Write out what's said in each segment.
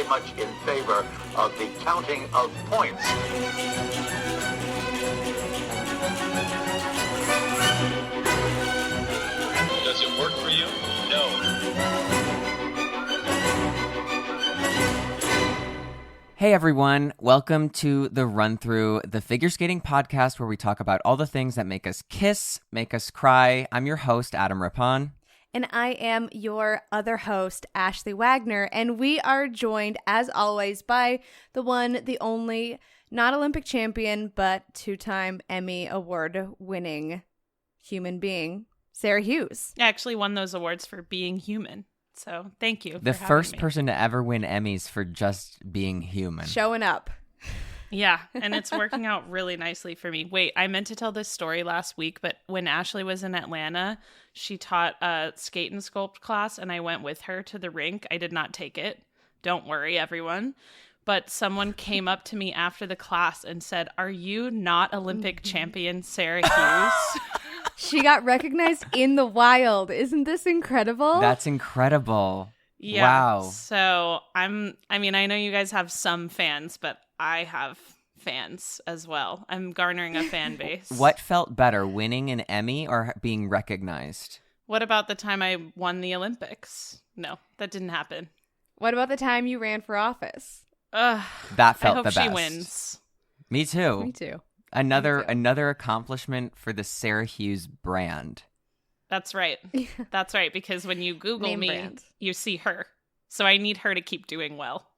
very much in favor of the counting of points. Does it work for you? No. Hey everyone, welcome to the Run Through, the figure skating podcast where we talk about all the things that make us kiss, make us cry. I'm your host, Adam Rippon. And I am your other host, Ashley Wagner, and we are joined, as always, by the one, the only, not Olympic champion, but two-time Emmy Award-winning human being, Sarah Hughes. I actually won those awards for being human, so thank you. The for first having me. person to ever win Emmys for just being human. Showing up. Yeah, and it's working out really nicely for me. Wait, I meant to tell this story last week, but when Ashley was in Atlanta, she taught a skate and sculpt class, and I went with her to the rink. I did not take it. Don't worry, everyone. But someone came up to me after the class and said, "Are you not Olympic champion Sarah Hughes?" She got recognized in the wild. Isn't this incredible? That's incredible. Yeah. Wow. So I know you guys have some fans, but I have fans as well. I'm garnering a fan base. What felt better, winning an Emmy or being recognized? What about the time I won the Olympics? No, that didn't happen. What about the time you ran for office? Ugh, That felt I hope the best. she wins. Me too. Me too. Another accomplishment for the Sarah Hughes brand. That's right. That's right, because when you Google Name me, brand. you see her. So I need her to keep doing well.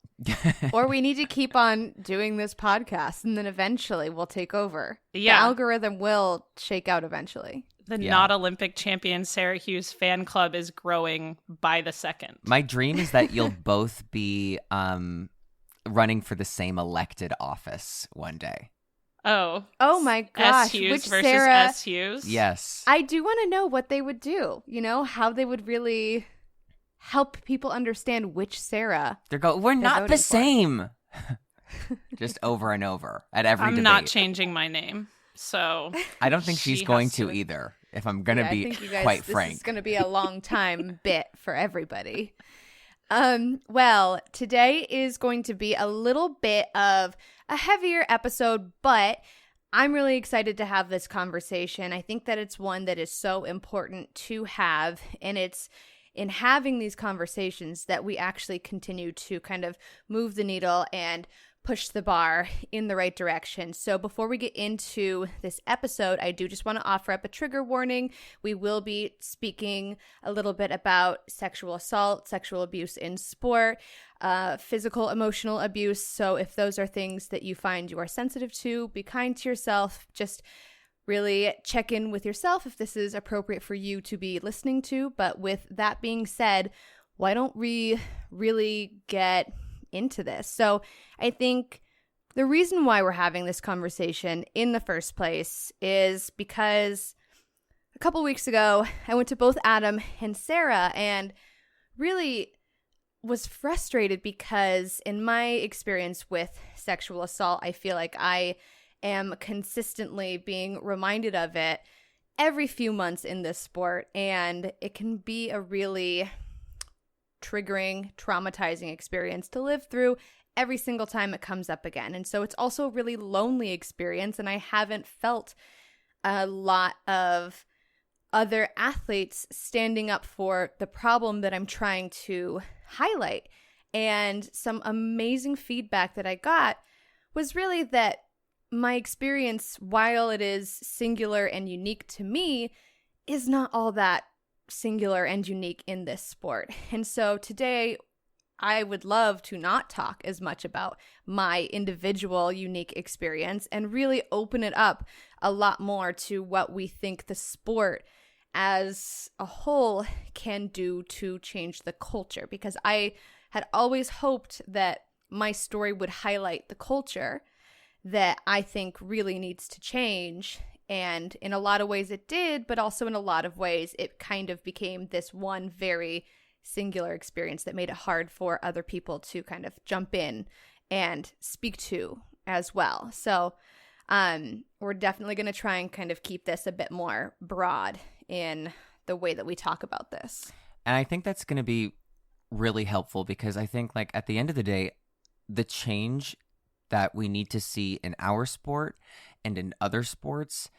Or we need to keep on doing this podcast, and then eventually we'll take over. Yeah. The algorithm will shake out eventually. The Yeah. not Olympic champion Sarah Hughes fan club is growing by the second. My dream is that you'll both be running for the same elected office one day. Oh my gosh. S Hughes Which versus Sarah? S Hughes. Yes. I do want to know what they would do, how they would really help people understand which Sarah. We're not voting the for. same. Just over and over at every I'm debate. not changing my name. So I don't think she's she going has to either, if I'm going to I be think you guys, quite this frank. is going to be a long time bit for everybody. Well, today is going to be a little bit of a heavier episode, but I'm really excited to have this conversation. I think that it's one that is so important to have, and it's in having these conversations that we actually continue to kind of move the needle and push the bar in the right direction. So before we get into this episode, I do just want to offer up a trigger warning. We will be speaking a little bit about sexual assault, sexual abuse in sport, physical, emotional abuse. So if those are things that you find you are sensitive to, be kind to yourself. Just really check in with yourself if this is appropriate for you to be listening to. But with that being said, why don't we really get into this? So I think the reason why we're having this conversation in the first place is because a couple weeks ago, I went to both Adam and Sarah and really was frustrated because in my experience with sexual assault, I feel like I am consistently being reminded of it every few months in this sport, and it can be a really triggering, traumatizing experience to live through every single time it comes up again. And so it's also a really lonely experience, and I haven't felt a lot of other athletes standing up for the problem that I'm trying to highlight. And some amazing feedback that I got was really that my experience, while it is singular and unique to me, is not all that singular and unique in this sport. And so today, I would love to not talk as much about my individual unique experience and really open it up a lot more to what we think the sport as a whole can do to change the culture. Because I had always hoped that my story would highlight the culture that I think really needs to change. And in a lot of ways it did, but also in a lot of ways it kind of became this one very singular experience that made it hard for other people to kind of jump in and speak to as well. So we're definitely going to try and kind of keep this a bit more broad in the way that we talk about this. And I think that's going to be really helpful because I think like at the end of the day, the change that we need to see in our sport and in other sports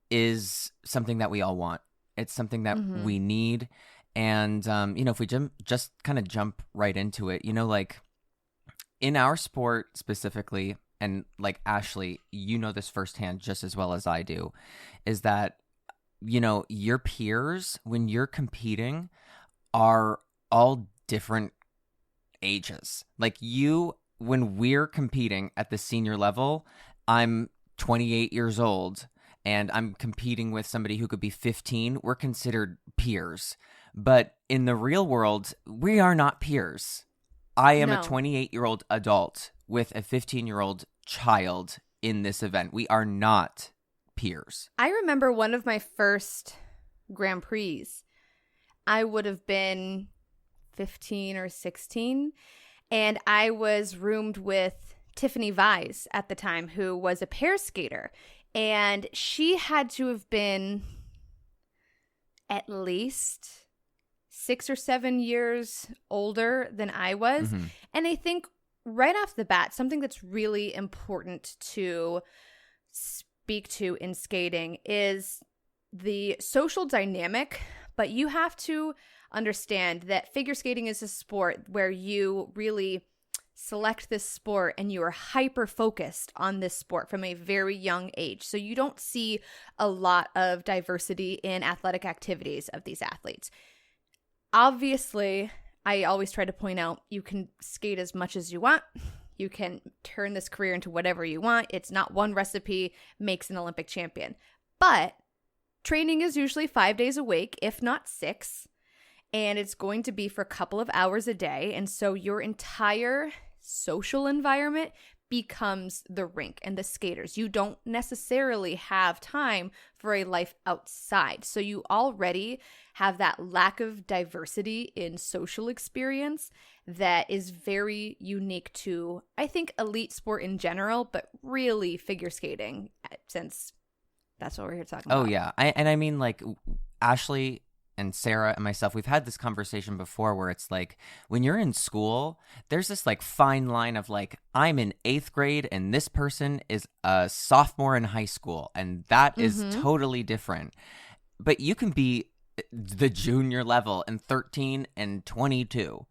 is something that we all want. It's something that we need. And, if we just kind of jump right into it, like in our sport specifically, and like Ashley, this firsthand just as well as I do, is that, your peers, when you're competing, are all different ages. Like when we're competing at the senior level, I'm 28 years old and I'm competing with somebody who could be 15. We're considered peers. But in the real world, we are not peers. I am a 28-year-old adult with a 15-year-old child in this event. We are not peers. I remember one of my first Grand Prix. I would have been 15 or 16, and I was roomed with Tiffany Vise at the time, who was a pair skater, and she had to have been at least 6 or 7 years older than I was. Mm-hmm. And I think right off the bat, something that's really important to speak to in skating is the social dynamic, but you have to understand that figure skating is a sport where you really select this sport and you are hyper focused on this sport from a very young age. So you don't see a lot of diversity in athletic activities of these athletes. Obviously, I always try to point out you can skate as much as you want. You can turn this career into whatever you want. It's not one recipe makes an Olympic champion. But training is usually 5 days a week, if not 6. And it's going to be for a couple of hours a day. And so your entire social environment becomes the rink and the skaters. You don't necessarily have time for a life outside. So you already have that lack of diversity in social experience that is very unique to, I think, elite sport in general, but really figure skating, since that's what we're here talking about. Oh, yeah. I mean, like, Ashley and Sarah and myself, we've had this conversation before where it's like when you're in school, there's this like fine line of like, I'm in 8th grade and this person is a sophomore in high school, and that is totally different. But you can be the junior level and 13 and 22.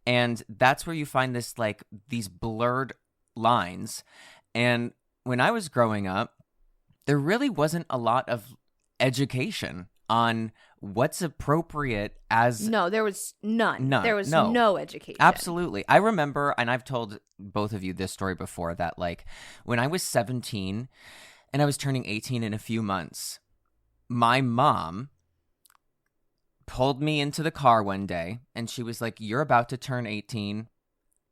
And that's where you find this like these blurred lines. And when I was growing up, there really wasn't a lot of education on what's appropriate as... No, there was none. There was no. no education. Absolutely. I remember, and I've told both of you this story before, that like when I was 17 and I was turning 18 in a few months, my mom pulled me into the car one day and she was like, you're about to turn 18.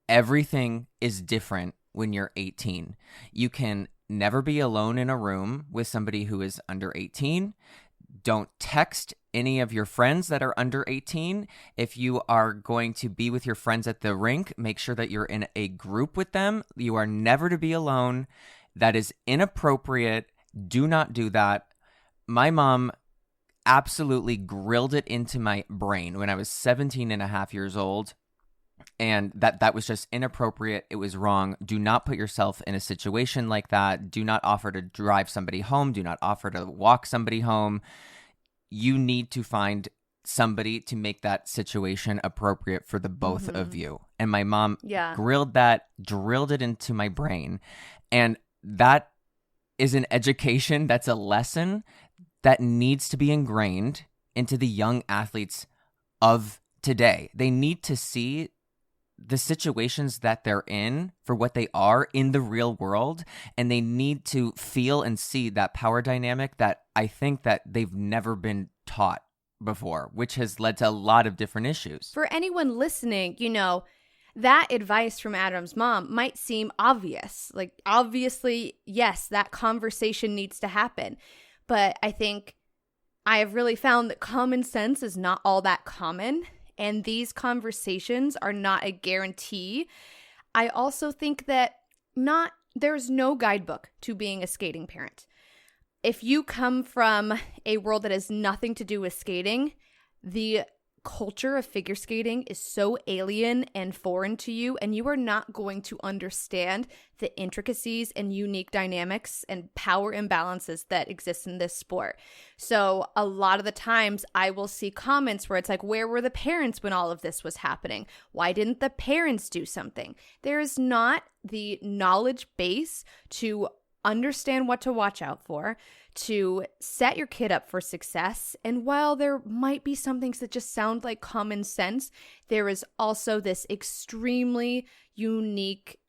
Everything is different when you're 18. You can never be alone in a room with somebody who is under 18. Don't text any of your friends that are under 18. If you are going to be with your friends at the rink, make sure that you're in a group with them. You are never to be alone. That is inappropriate. Do not do that. My mom absolutely grilled it into my brain when I was 17 and a half years old. And that was just inappropriate. It was wrong. Do not put yourself in a situation like that. Do not offer to drive somebody home. Do not offer to walk somebody home. You need to find somebody to make that situation appropriate for the both of you. And my mom drilled it into my brain. And that is an education, that's a lesson that needs to be ingrained into the young athletes of today. They need to see the situations that they're in for what they are in the real world, and they need to feel and see that power dynamic that I think that they've never been taught before, which has led to a lot of different issues. For anyone listening, that advice from Adam's mom might seem obvious. Like, obviously, yes, that conversation needs to happen. But I think I have really found that common sense is not all that common. And these conversations are not a guarantee. I also think that there's no guidebook to being a skating parent. If you come from a world that has nothing to do with skating, the culture of figure skating is so alien and foreign to you, and you are not going to understand the intricacies and unique dynamics and power imbalances that exist in this sport. So a lot of the times I will see comments where it's like, where were the parents when all of this was happening? Why didn't the parents do something? There is not the knowledge base to understand what to watch out for, to set your kid up for success. And while there might be some things that just sound like common sense, there is also this extremely unique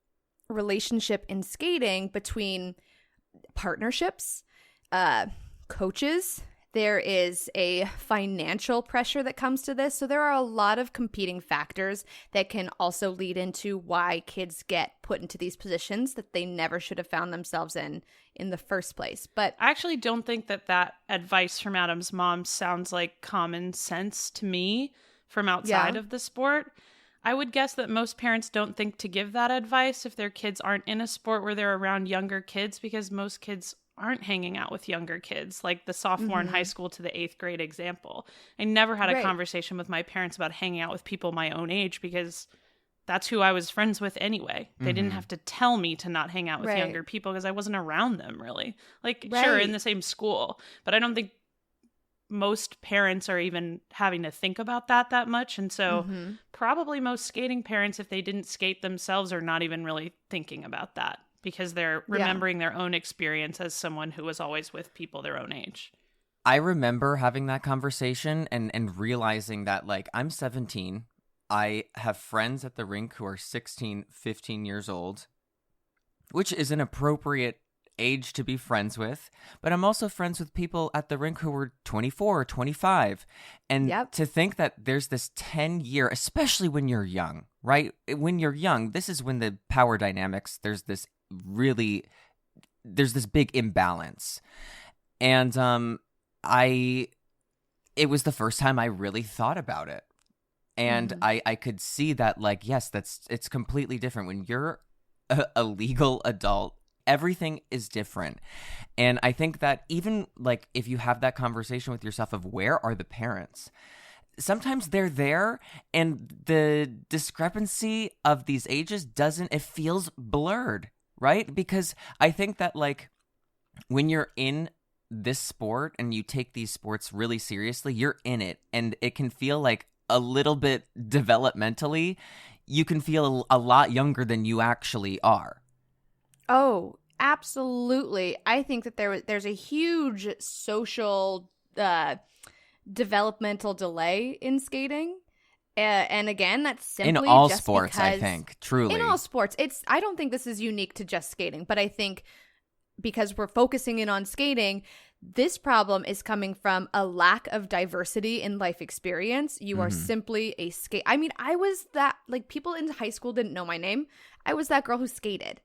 relationship in skating between partnerships, coaches. There is a financial pressure that comes to this. So there are a lot of competing factors that can also lead into why kids get put into these positions that they never should have found themselves in the first place. But I actually don't think that advice from Adam's mom sounds like common sense to me from outside of the sport. I would guess that most parents don't think to give that advice if their kids aren't in a sport where they're around younger kids, because most kids aren't hanging out with younger kids, like the sophomore in high school to the 8th grade example. I never had a conversation with my parents about hanging out with people my own age, because that's who I was friends with anyway. They didn't have to tell me to not hang out with younger people because I wasn't around them really. Like, sure, in the same school, but I don't think most parents are even having to think about that much. And so probably most skating parents, if they didn't skate themselves, are not even really thinking about that, because they're remembering their own experience as someone who was always with people their own age. I remember having that conversation and realizing that, like, I'm 17. I have friends at the rink who are 16, 15 years old, which is an appropriate age to be friends with. But I'm also friends with people at the rink who are 24 or 25. And to think that there's this 10-year, especially when you're young, right? When you're young, this is when the power dynamics, there's this big imbalance. And it was the first time I really thought about it. And I could see that, like, yes, it's completely different. When you're a legal adult, everything is different. And I think that even, like, if you have that conversation with yourself of where are the parents, sometimes they're there, and the discrepancy of these ages it feels blurred, right? Because I think that, like, when you're in this sport and you take these sports really seriously, you're in it, and it can feel like a little bit developmentally, you can feel a lot younger than you actually are. Oh, absolutely. I think that there's a huge social developmental delay in skating. And again, that's simply in all just sports, because, I think, truly. In all sports. I don't think this is unique to just skating, but I think because we're focusing in on skating, this problem is coming from a lack of diversity in life experience. You are simply a skate. I mean, I was that, like, people in high school didn't know my name. I was that girl who skated.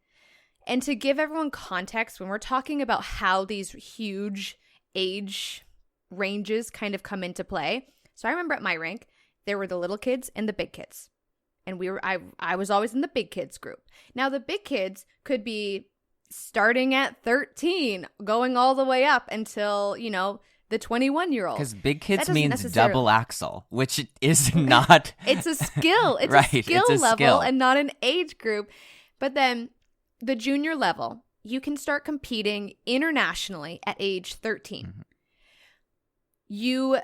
And to give everyone context, when we're talking about how these huge age ranges kind of come into play. So I remember at my rink, there were the little kids and the big kids. And I was always in the big kids group. Now, the big kids could be starting at 13, going all the way up until, the 21-year-old. Because big kids means double axle, which is not. It's a skill. It's right, a skill it's a level skill. And not an age group. But then the junior level, you can start competing internationally at age 13. You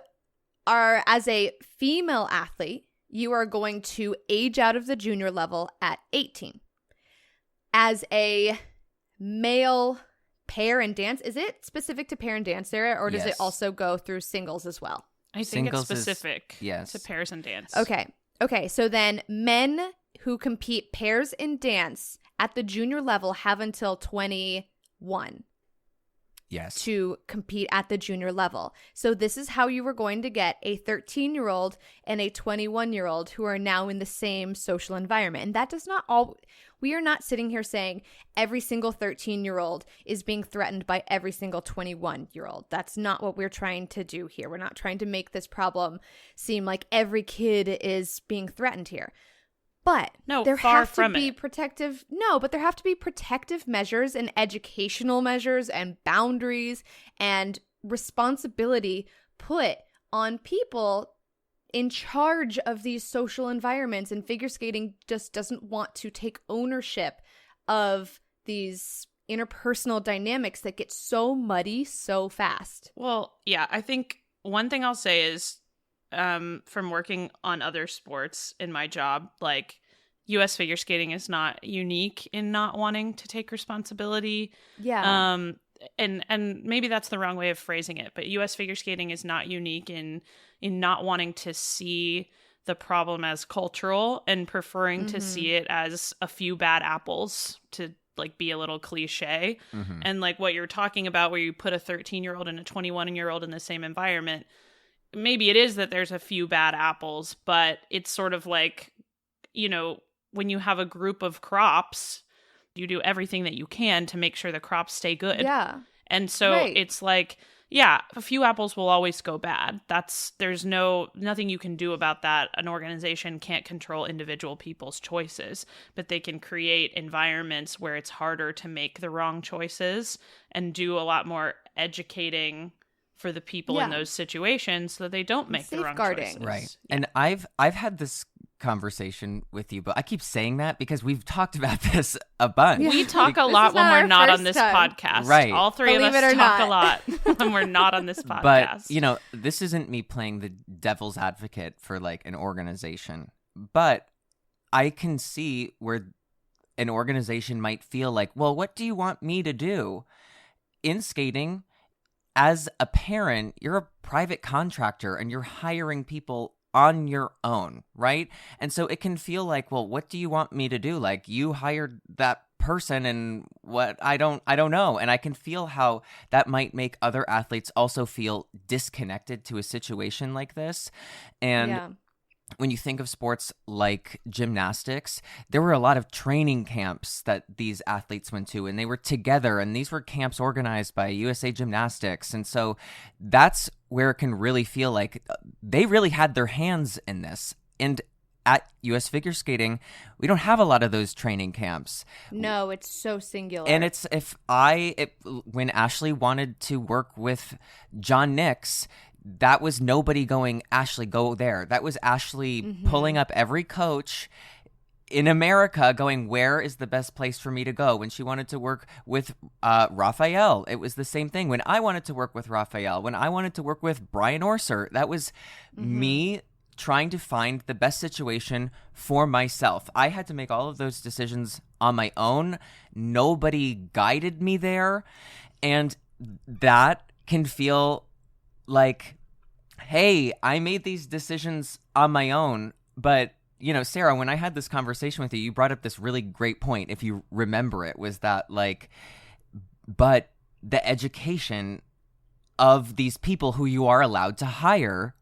are, as a female athlete, you are going to age out of the junior level at 18. As a male pair and dance, is it specific to pair and dance, Sarah, or does it also go through singles as well? I think it's specific to pairs and dance. Okay, so then men who compete pairs and dance at the junior level have until 21 to compete at the junior level. So this is how you were going to get a 13-year-old and a 21-year-old who are now in the same social environment. And that does not all. We are not sitting here saying every single 13-year-old is being threatened by every single 21-year-old. That's not what we're trying to do here. We're not trying to make this problem seem like every kid is being threatened here. But there have to be protective measures and educational measures and boundaries and responsibility put on people in charge of these social environments, and figure skating just doesn't want to take ownership of these interpersonal dynamics that get so muddy so fast. Well, yeah, I think one thing I'll say is from working on other sports in my job, like U.S. figure skating is not unique in not wanting to take responsibility. Yeah. And maybe that's the wrong way of phrasing it, but U.S. figure skating is not unique in not wanting to see the problem as cultural and preferring to see it as a few bad apples, to like be a little cliche. And like what you're talking about, where you put a 13-year-old and a 21-year-old in the same environment, maybe it is that there's a few bad apples, but it's sort of like, you know, when you have a group of crops, you do everything that you can to make sure the crops stay good. Yeah. And so it's like, yeah, a few apples will always go bad. There's nothing you can do about that. An organization can't control individual people's choices, but they can create environments where it's harder to make the wrong choices and do a lot more educating for the people in those situations so that they don't make the wrong choices. Right. Yeah. And I've had this conversation with you, but I keep saying that because we've talked about this a bunch. We talk a This lot is when not we're our not on first this time. podcast. Right. All three Believe of it us or talk not. a lot when we're not on this podcast. But, you know, this isn't me playing the devil's advocate for like an organization, but I can see where an organization might feel like, well, what do you want me to do? In skating, as a parent, you're a private contractor and you're hiring people on your own, right? And so it can feel like, well, what do you want me to do? Like, you hired that person and what? I don't know. And I can feel how that might make other athletes also feel disconnected to a situation like this. And when you think of sports like gymnastics, there were a lot of training camps that these athletes went to, and they were together, and these were camps organized by USA Gymnastics. And so that's where it can really feel like they really had their hands in this. And at US Figure Skating, we don't have a lot of those training camps. No, it's so singular. And it's when Ashley wanted to work with John Nix, that was nobody going, Ashley, go there. That was Ashley pulling up every coach in America going, where is the best place for me to go? When she wanted to work with Raphael, it was the same thing. When I wanted to work with Raphael, when I wanted to work with Brian Orser, that was me trying to find the best situation for myself. I had to make all of those decisions on my own. Nobody guided me there. And that can feel like, hey, I made these decisions on my own. But, you know, Sarah, when I had this conversation with you, you brought up this really great point, if you remember it, was that like, but the education of these people who you are allowed to hire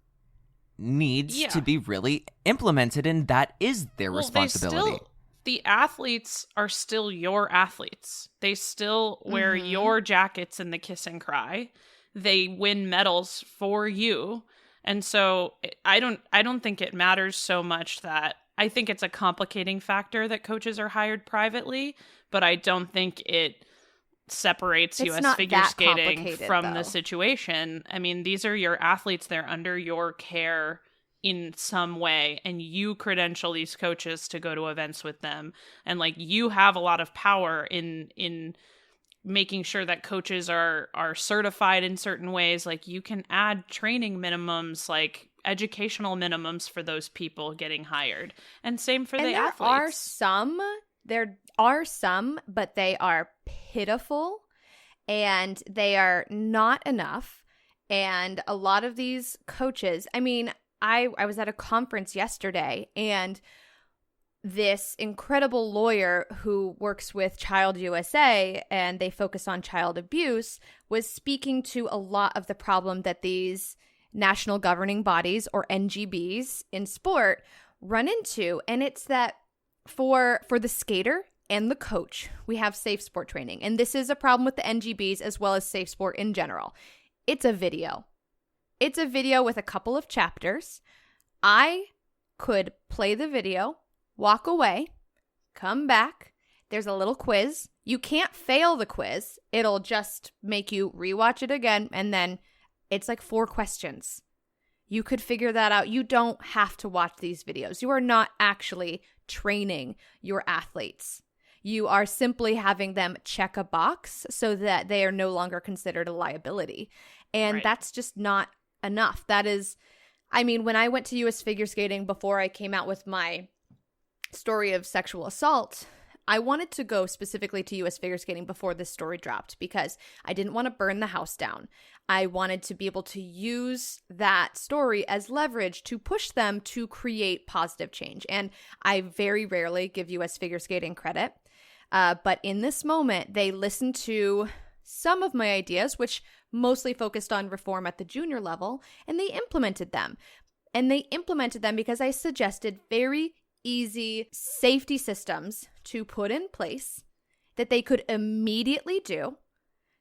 needs to be really implemented, and that is their responsibility. The athletes are still your athletes. They still wear your jackets in the kiss and cry. They win medals for you. And so I don't think it matters so much that I think it's a complicating factor that coaches are hired privately, but I don't think it separates US figure skating from the situation. I mean, these are your athletes. They're under your care in some way, and you credential these coaches to go to events with them. And like, you have a lot of power in making sure that coaches are certified in certain ways. Like, you can add training minimums, like educational minimums for those people getting hired. And same for the athletes. There are some, but they are pitiful and they are not enough. And a lot of these coaches, I mean, I was at a conference yesterday, and this incredible lawyer who works with Child USA, and they focus on child abuse, was speaking to a lot of the problem that these national governing bodies, or NGBs, in sport run into. And it's that for the skater and the coach, we have safe sport training. And this is a problem with the NGBs as well as safe sport in general. It's a video. It's a video with a couple of chapters. I could play the video, walk away, come back. There's a little quiz. You can't fail the quiz. It'll just make you rewatch it again. And then it's like 4 questions. You could figure that out. You don't have to watch these videos. You are not actually training your athletes. You are simply having them check a box so that they are no longer considered a liability. And that's just not enough. That is, I mean, when I went to US figure skating before I came out with my story of sexual assault, I wanted to go specifically to US figure skating before this story dropped because I didn't want to burn the house down. I wanted to be able to use that story as leverage to push them to create positive change. And I very rarely give US figure skating credit. But in this moment, they listened to some of my ideas, which mostly focused on reform at the junior level, and they implemented them. And they implemented them because I suggested very easy safety systems to put in place that they could immediately do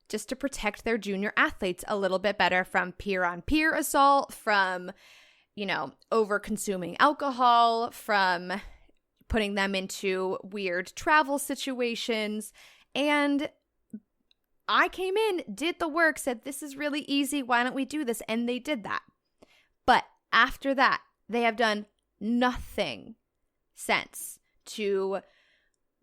just to protect their junior athletes a little bit better from peer-on-peer assault, from, over-consuming alcohol, from putting them into weird travel situations. And I came in, did the work, said, this is really easy. Why don't we do this? And they did that. But after that, they have done nothing since to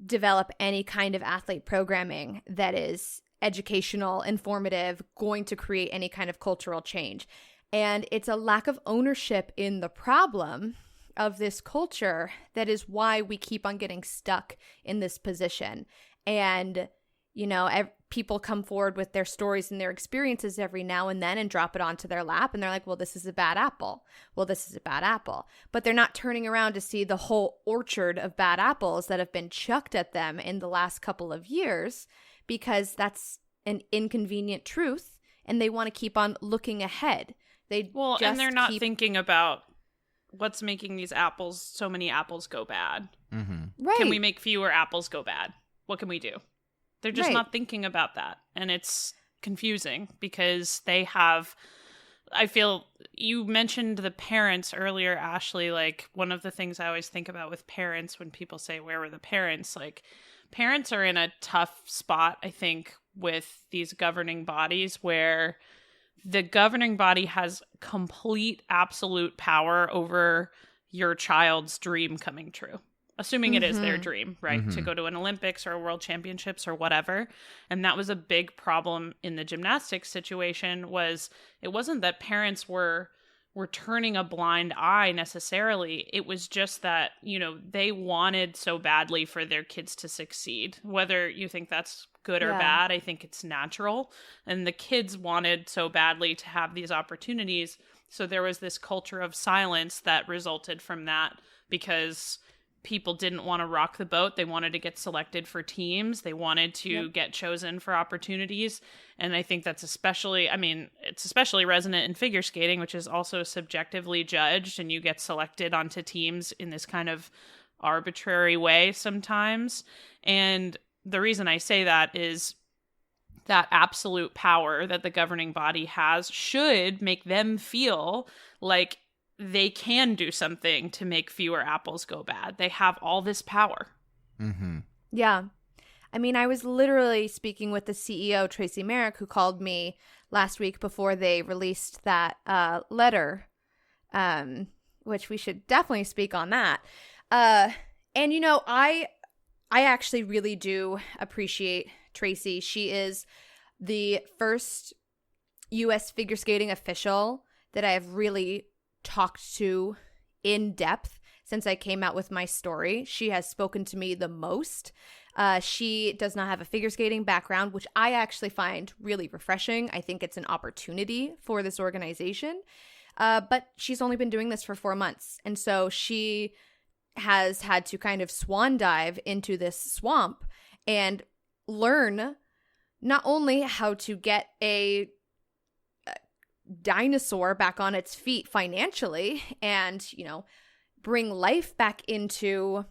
develop any kind of athlete programming that is educational, informative, going to create any kind of cultural change. And it's a lack of ownership in the problem of this culture that is why we keep on getting stuck in this position. And, people come forward with their stories and their experiences every now and then and drop it onto their lap. And they're like, well, this is a bad apple. Well, this is a bad apple. But they're not turning around to see the whole orchard of bad apples that have been chucked at them in the last couple of years, because that's an inconvenient truth. And they want to keep on looking ahead. And they're not thinking about what's making these apples, so many apples go bad. Mm-hmm. Right. Can we make fewer apples go bad? What can we do? They're just not thinking about that. And it's confusing because they have, I feel, you mentioned the parents earlier, Ashley. Like, one of the things I always think about with parents when people say, where were the parents? Like, parents are in a tough spot, I think, with these governing bodies where the governing body has complete, absolute power over your child's dream coming true. Assuming it is their dream, right? To go to an Olympics or a World Championships or whatever. And that was a big problem in the gymnastics situation. Was it wasn't that parents were turning a blind eye necessarily. It was just that, they wanted so badly for their kids to succeed. Whether you think that's good or bad, I think it's natural. And the kids wanted so badly to have these opportunities. So there was this culture of silence that resulted from that because people didn't want to rock the boat. They wanted to get selected for teams. They wanted to get chosen for opportunities. And I think that's especially resonant in figure skating, which is also subjectively judged. And you get selected onto teams in this kind of arbitrary way sometimes. And the reason I say that is that absolute power that the governing body has should make them feel like they can do something to make fewer apples go bad. They have all this power. Mm-hmm. Yeah. I mean, I was literally speaking with the CEO, Tracy Merrick, who called me last week before they released that letter, which we should definitely speak on that. And, I actually really do appreciate Tracy. She is the first U.S. figure skating official that I have really talked to in depth since I came out with my story. She has spoken to me the most. She does not have a figure skating background, which I actually find really refreshing. I think it's an opportunity for this organization. But she's only been doing this for 4 months. And so she has had to kind of swan dive into this swamp and learn not only how to get a dinosaur back on its feet financially and, bring life back into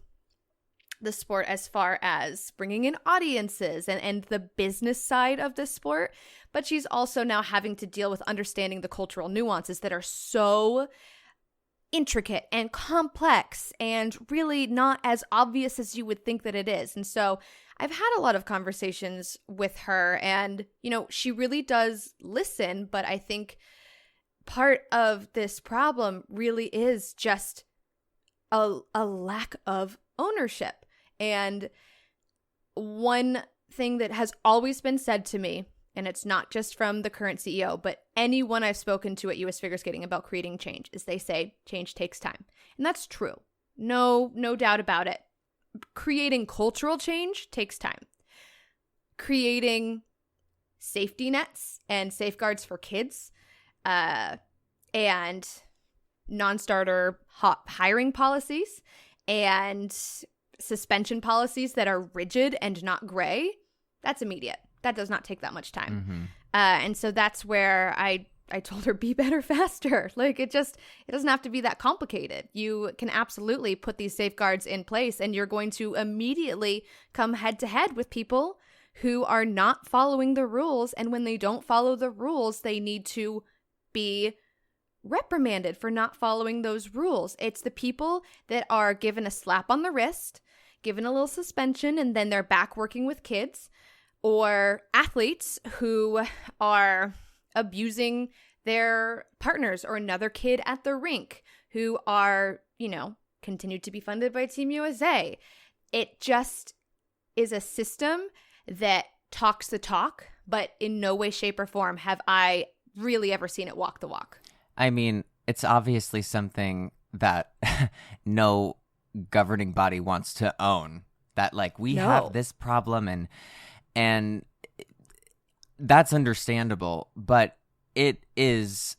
the sport as far as bringing in audiences and the business side of the sport. But she's also now having to deal with understanding the cultural nuances that are so intricate and complex and really not as obvious as you would think that it is. And so I've had a lot of conversations with her and, she really does listen, but I think part of this problem really is just a lack of ownership. And one thing that has always been said to me, and it's not just from the current CEO, but anyone I've spoken to at US Figure Skating about creating change, is they say change takes time. And that's true. No doubt about it. Creating cultural change takes time. Creating safety nets and safeguards for kids and non-starter hiring policies and suspension policies that are rigid and not gray, that's immediate. That does not take that much time. Mm-hmm. And so that's where I told her, be better faster. Like, it doesn't have to be that complicated. You can absolutely put these safeguards in place, and you're going to immediately come head to head with people who are not following the rules. And when they don't follow the rules, they need to be reprimanded for not following those rules. It's the people that are given a slap on the wrist, given a little suspension, and then they're back working with kids, or athletes who are abusing their partners or another kid at the rink, who are, continued to be funded by Team USA. It just is a system that talks the talk, but in no way, shape, or form have I really ever seen it walk the walk. I mean, it's obviously something that no governing body wants to own, that like we have this problem, and that's understandable, but it is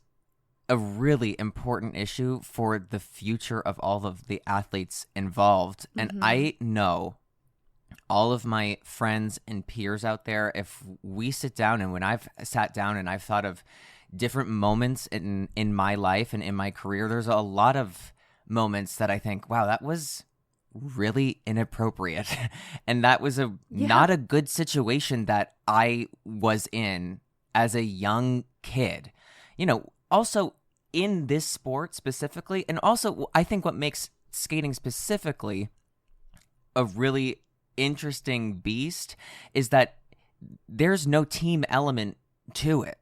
a really important issue for the future of all of the athletes involved. And I know all of my friends and peers out there, if we sit down, and when I've sat down and I've thought of different moments in my life and in my career, there's a lot of moments that I think, wow, that was really inappropriate. And that was not a good situation that I was in as a young kid. Also in this sport specifically, and also I think what makes skating specifically a really interesting beast is that there's no team element to it.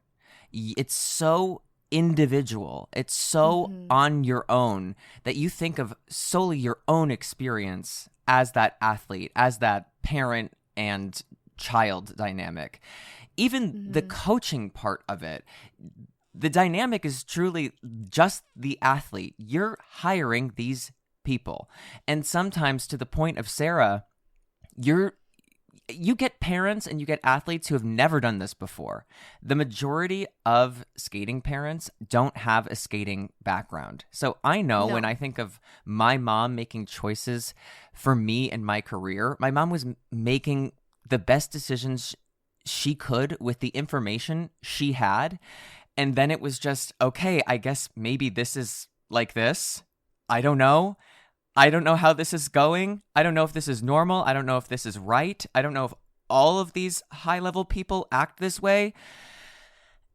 It's so individual. It's so on your own that you think of solely your own experience as that athlete, as that parent and child dynamic. Even the coaching part of it, the dynamic is truly just the athlete. You're hiring these people. And sometimes, to the point of Sarah, you get parents and you get athletes who have never done this before. The majority of skating parents don't have a skating background. So I know when I think of my mom making choices for me and my career, my mom was making the best decisions she could with the information she had. And then it was just, okay, I guess maybe this is like this. I don't know. I don't know how this is going. I don't know if this is normal. I don't know if this is right. I don't know if all of these high-level people act this way.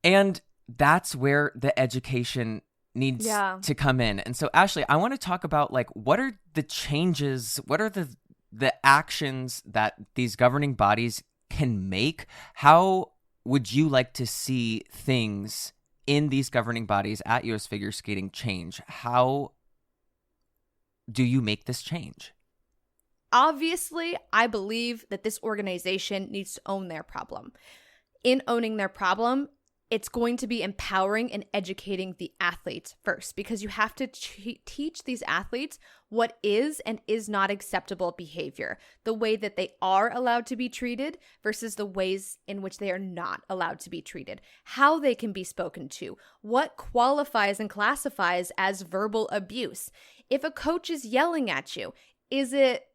And that's where the education needs to come in. And so, Ashley, I want to talk about, like, what are the changes, what are the actions that these governing bodies can make? How would you like to see things in these governing bodies at US Figure Skating change? How do you make this change? Obviously, I believe that this organization needs to own their problem. In owning their problem, it's going to be empowering and educating the athletes first, because you have to teach these athletes what is and is not acceptable behavior, the way that they are allowed to be treated versus the ways in which they are not allowed to be treated, how they can be spoken to, what qualifies and classifies as verbal abuse. If a coach is yelling at you, is it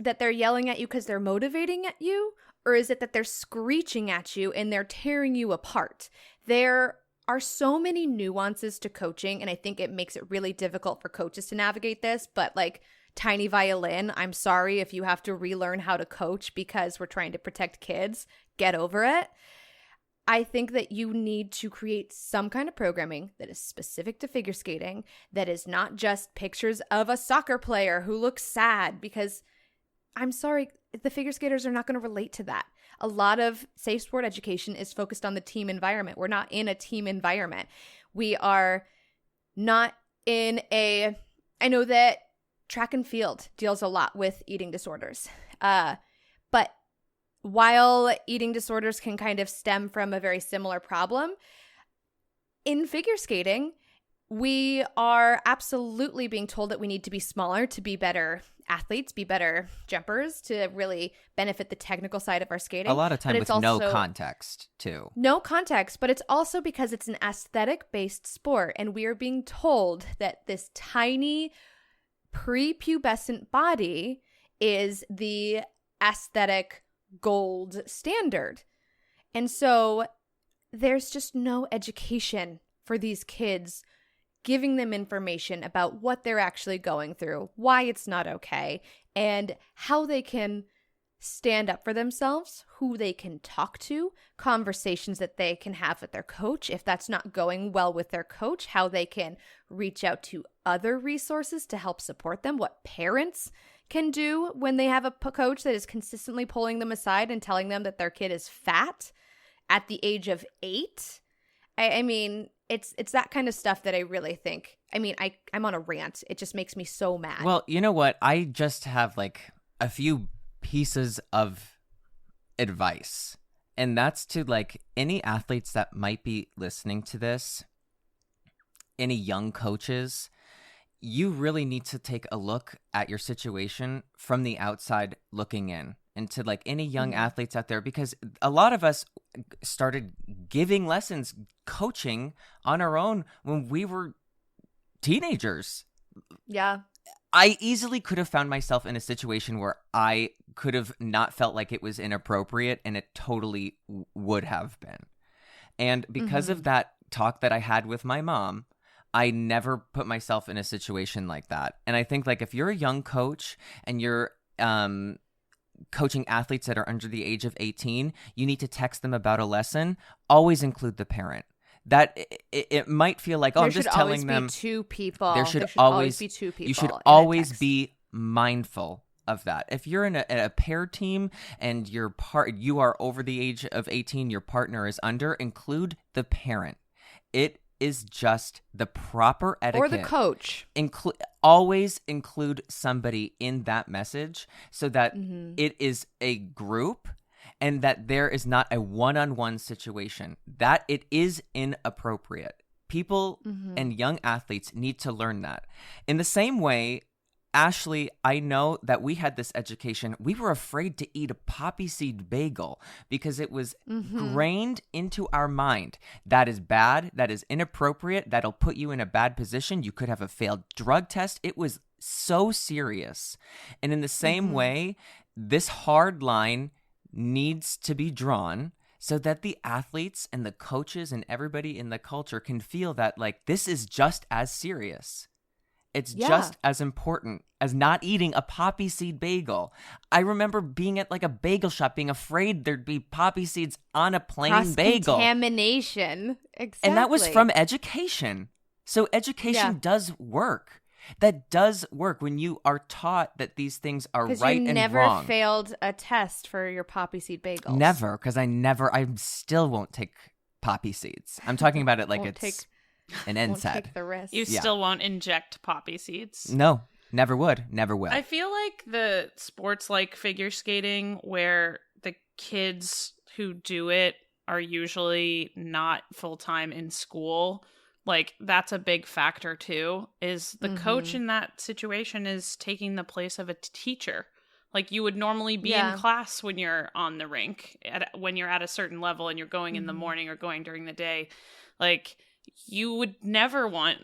that they're yelling at you because they're motivating at you? Or is it that they're screeching at you and they're tearing you apart? There are so many nuances to coaching, and I think it makes it really difficult for coaches to navigate this. But like tiny violin, I'm sorry if you have to relearn how to coach because we're trying to protect kids. Get over it. I think that you need to create some kind of programming that is specific to figure skating, that is not just pictures of a soccer player who looks sad, because I'm sorry, the figure skaters are not going to relate to that. A lot of safe sport education is focused on the team environment. We're not in a team environment. We are not in I know that track and field deals a lot with eating disorders. But while eating disorders can kind of stem from a very similar problem, in figure skating, we are absolutely being told that we need to be smaller to be better athletes, be better jumpers, to really benefit the technical side of our skating. A lot of time But with it's no also context, too. no context, but it's also because it's an aesthetic-based sport, and we are being told that this tiny prepubescent body is the aesthetic gold standard. And so there's just no education for these kids, giving them information about what they're actually going through, why it's not okay, and how they can stand up for themselves, who they can talk to, conversations that they can have with their coach if that's not going well with their coach, how they can reach out to other resources to help support them, what parents can do when they have a coach that is consistently pulling them aside and telling them that their kid is fat at the age of 8. I mean, it's that kind of stuff that I really think, I'm on a rant. It just makes me so mad. Well, you know what? I just have like a few pieces of advice, and that's to like any athletes that might be listening to this, any young coaches, you really need to take a look at your situation from the outside looking in, and to like any young athletes out there, because a lot of us started giving lessons, coaching on our own when we were teenagers. Yeah. I easily could have found myself in a situation where I could have not felt like it was inappropriate, and it totally would have been. And because of that talk that I had with my mom, I never put myself in a situation like that. And I think like if you're a young coach and you're coaching athletes that are under the age of 18, you need to text them about a lesson. Always include the parent. That it might feel like, I'm just telling them. There should always be two people. There should always be two people. You should always be mindful of that. If you're in a pair team and you are over the age of 18, your partner is under, include the parent. It is just the proper etiquette. Or the coach. Always include somebody in that message so that it is a group, and that there is not a one-on-one situation, that it is inappropriate. People and young athletes need to learn that. In the same way, Ashley, I know that we had this education. We were afraid to eat a poppy seed bagel because it was grained into our mind. That is bad. That is inappropriate. That'll put you in a bad position. You could have a failed drug test. It was so serious. And in the same way, this hard line needs to be drawn so that the athletes and the coaches and everybody in the culture can feel that like this is just as serious. It's just as important as not eating a poppy seed bagel. I remember being at like a bagel shop, being afraid there'd be poppy seeds on a plain bagel. Cross-contamination. Exactly. And that was from education. So education does work. That does work when you are taught that these things are right and wrong. Because you never failed a test for your poppy seed bagels. Never, because I still won't take poppy seeds. I'm talking about it like it's an NSAID. Take the risk. You still won't inject poppy seeds? No, never would, never will. I feel like the sports like figure skating where the kids who do it are usually not full-time in school, like that's a big factor too, is the coach in that situation is taking the place of a teacher. Like you would normally be in class when you're on the rink, when you're at a certain level and you're going in the morning or going during the day. Like you would never want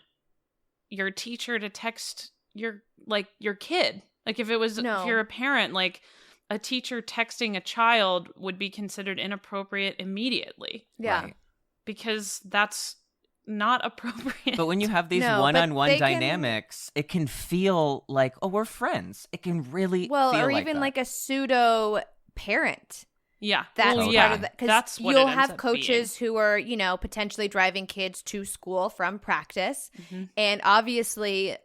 your teacher to text your kid. Like if you're a parent, like a teacher texting a child would be considered inappropriate immediately. Yeah. Right. Because that's not appropriate. But when you have these one-on-one dynamics, it can feel like, oh, we're friends. It can really feel or like even that. like a pseudo parent. Yeah. That's part of that. That's what you'll it ends have up coaches who are, potentially driving kids to school from practice. And obviously,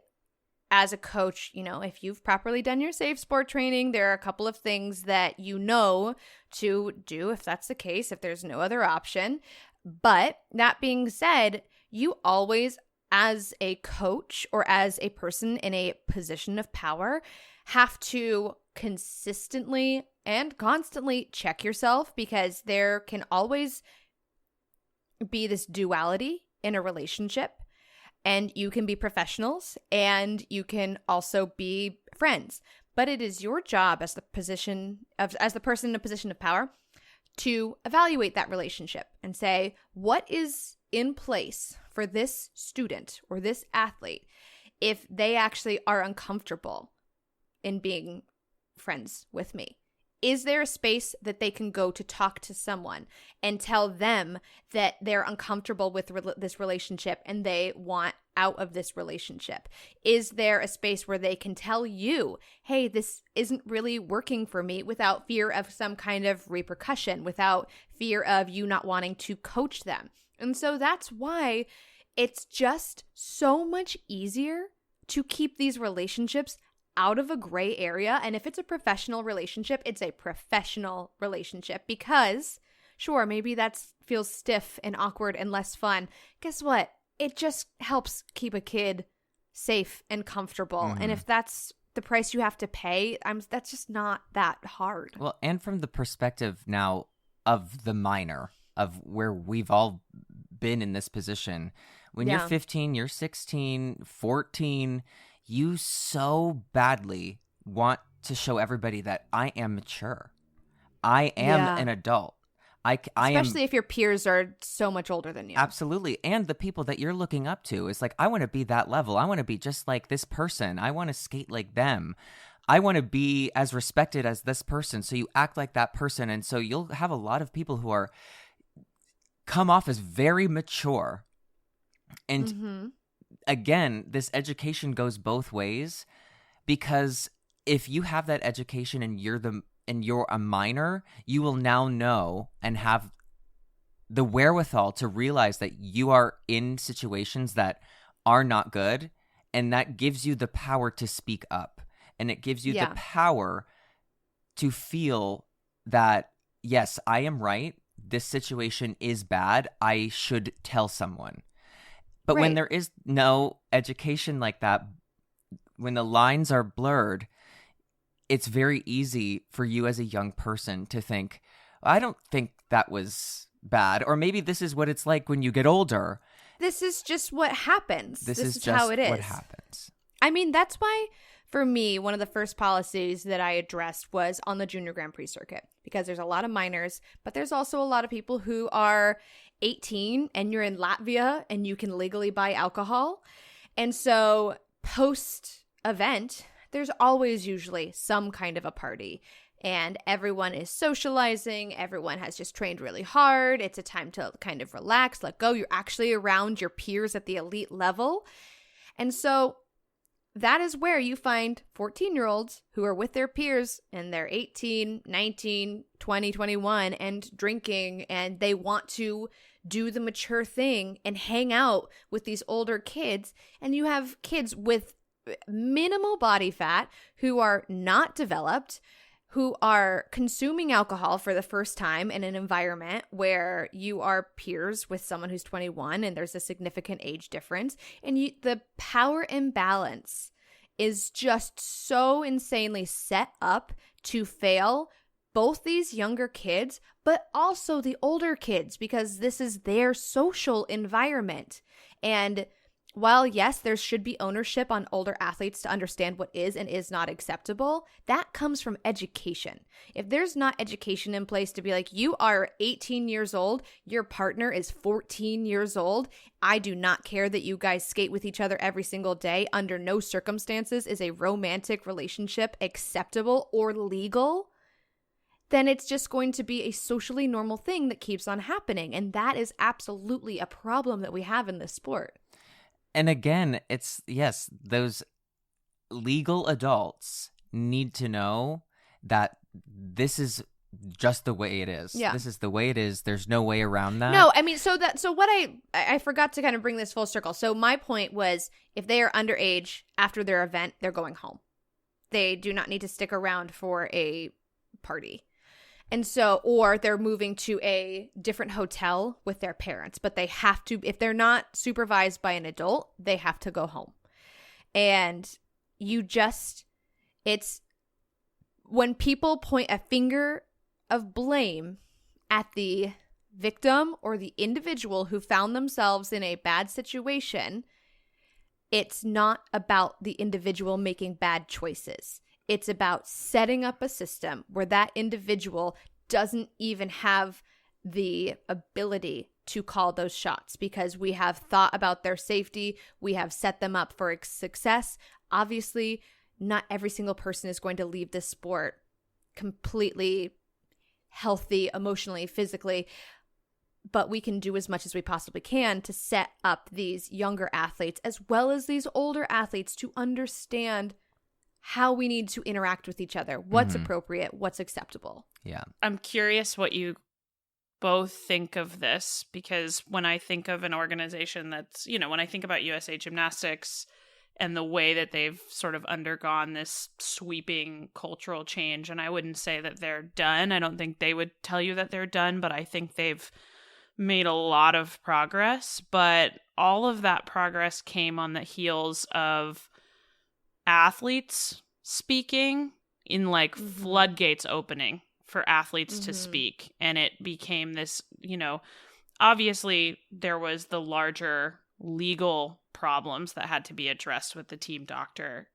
as a coach, if you've properly done your SafeSport training, there are a couple of things that you know to do if that's the case, if there's no other option. But that being said, you always, as a coach or as a person in a position of power, have to consistently and constantly check yourself, because there can always be this duality in a relationship, and you can be professionals and you can also be friends. But it is your job as the person in a position of power to evaluate that relationship and say, what is in place for this student or this athlete if they actually are uncomfortable in being friends with me? Is there a space that they can go to talk to someone and tell them that they're uncomfortable with this relationship and they want out of this relationship? Is there a space where they can tell you, hey, this isn't really working for me, without fear of some kind of repercussion, without fear of you not wanting to coach them? And so that's why it's just so much easier to keep these relationships out of a gray area. And if it's a professional relationship, it's a professional relationship, because sure, maybe that feels stiff and awkward and less fun. Guess what? It just helps keep a kid safe and comfortable. Mm-hmm. And if that's the price you have to pay, that's just not that hard. Well, and from the perspective now of the minor, of where we've all been in this position, when you're 15, you're 16, 14, you so badly want to show everybody that I am mature. I am an adult. Especially if your peers are so much older than you. Absolutely. And the people that you're looking up to is like, I want to be that level. I want to be just like this person. I want to skate like them. I want to be as respected as this person. So you act like that person. And so you'll have a lot of people who are come off as very mature. And again, this education goes both ways, because if you have that education and you're a minor, you will now know and have the wherewithal to realize that you are in situations that are not good, and that gives you the power to speak up, and it gives you the power to feel that, yes, I am right, this situation is bad, I should tell someone. But when there is no education like that, when the lines are blurred, it's very easy for you as a young person to think, I don't think that was bad. Or maybe this is what it's like when you get older. This is just what happens. This is just how it is. what happens. I mean, that's why, for me, one of the first policies that I addressed was on the Junior Grand Prix circuit, because there's a lot of minors, but there's also a lot of people who are 18 and you're in Latvia and you can legally buy alcohol. And so post-event, there's always usually some kind of a party, and everyone is socializing. Everyone has just trained really hard. It's a time to kind of relax, let go. You're actually around your peers at the elite level. And so that is where you find 14-year-olds who are with their peers and they're 18, 19, 20, 21 and drinking, and they want to do the mature thing and hang out with these older kids. And you have kids with minimal body fat who are not developed, who are consuming alcohol for the first time in an environment where you are peers with someone who's 21 and there's a significant age difference. And the power imbalance is just so insanely set up to fail both these younger kids, but also the older kids, because this is their social environment. And while, yes, there should be ownership on older athletes to understand what is and is not acceptable, that comes from education. If there's not education in place to be like, you are 18 years old, your partner is 14 years old, I do not care that you guys skate with each other every single day, under no circumstances is a romantic relationship acceptable or legal, then it's just going to be a socially normal thing that keeps on happening. And that is absolutely a problem that we have in this sport. And again, it's, yes, those legal adults need to know that this is just the way it is. Yeah. This is the way it is. There's no way around that. No, I mean, so what I forgot to kind of bring this full circle. So my point was, if they are underage after their event, they're going home. They do not need to stick around for a party. And so, or they're moving to a different hotel with their parents, but they have to, if they're not supervised by an adult, they have to go home. And it's when people point a finger of blame at the victim or the individual who found themselves in a bad situation, it's not about the individual making bad choices. It's about setting up a system where that individual doesn't even have the ability to call those shots because we have thought about their safety. We have set them up for success. Obviously, not every single person is going to leave this sport completely healthy, emotionally, physically, but we can do as much as we possibly can to set up these younger athletes as well as these older athletes to understand how we need to interact with each other, what's appropriate, what's acceptable. Yeah. I'm curious what you both think of this, because when I think of an organization that's, when I think about USA Gymnastics and the way that they've sort of undergone this sweeping cultural change, and I wouldn't say that they're done. I don't think they would tell you that they're done, but I think they've made a lot of progress. But all of that progress came on the heels of athletes speaking in floodgates opening for athletes to speak. And it became this, obviously there was the larger legal problems that had to be addressed with the team doctor,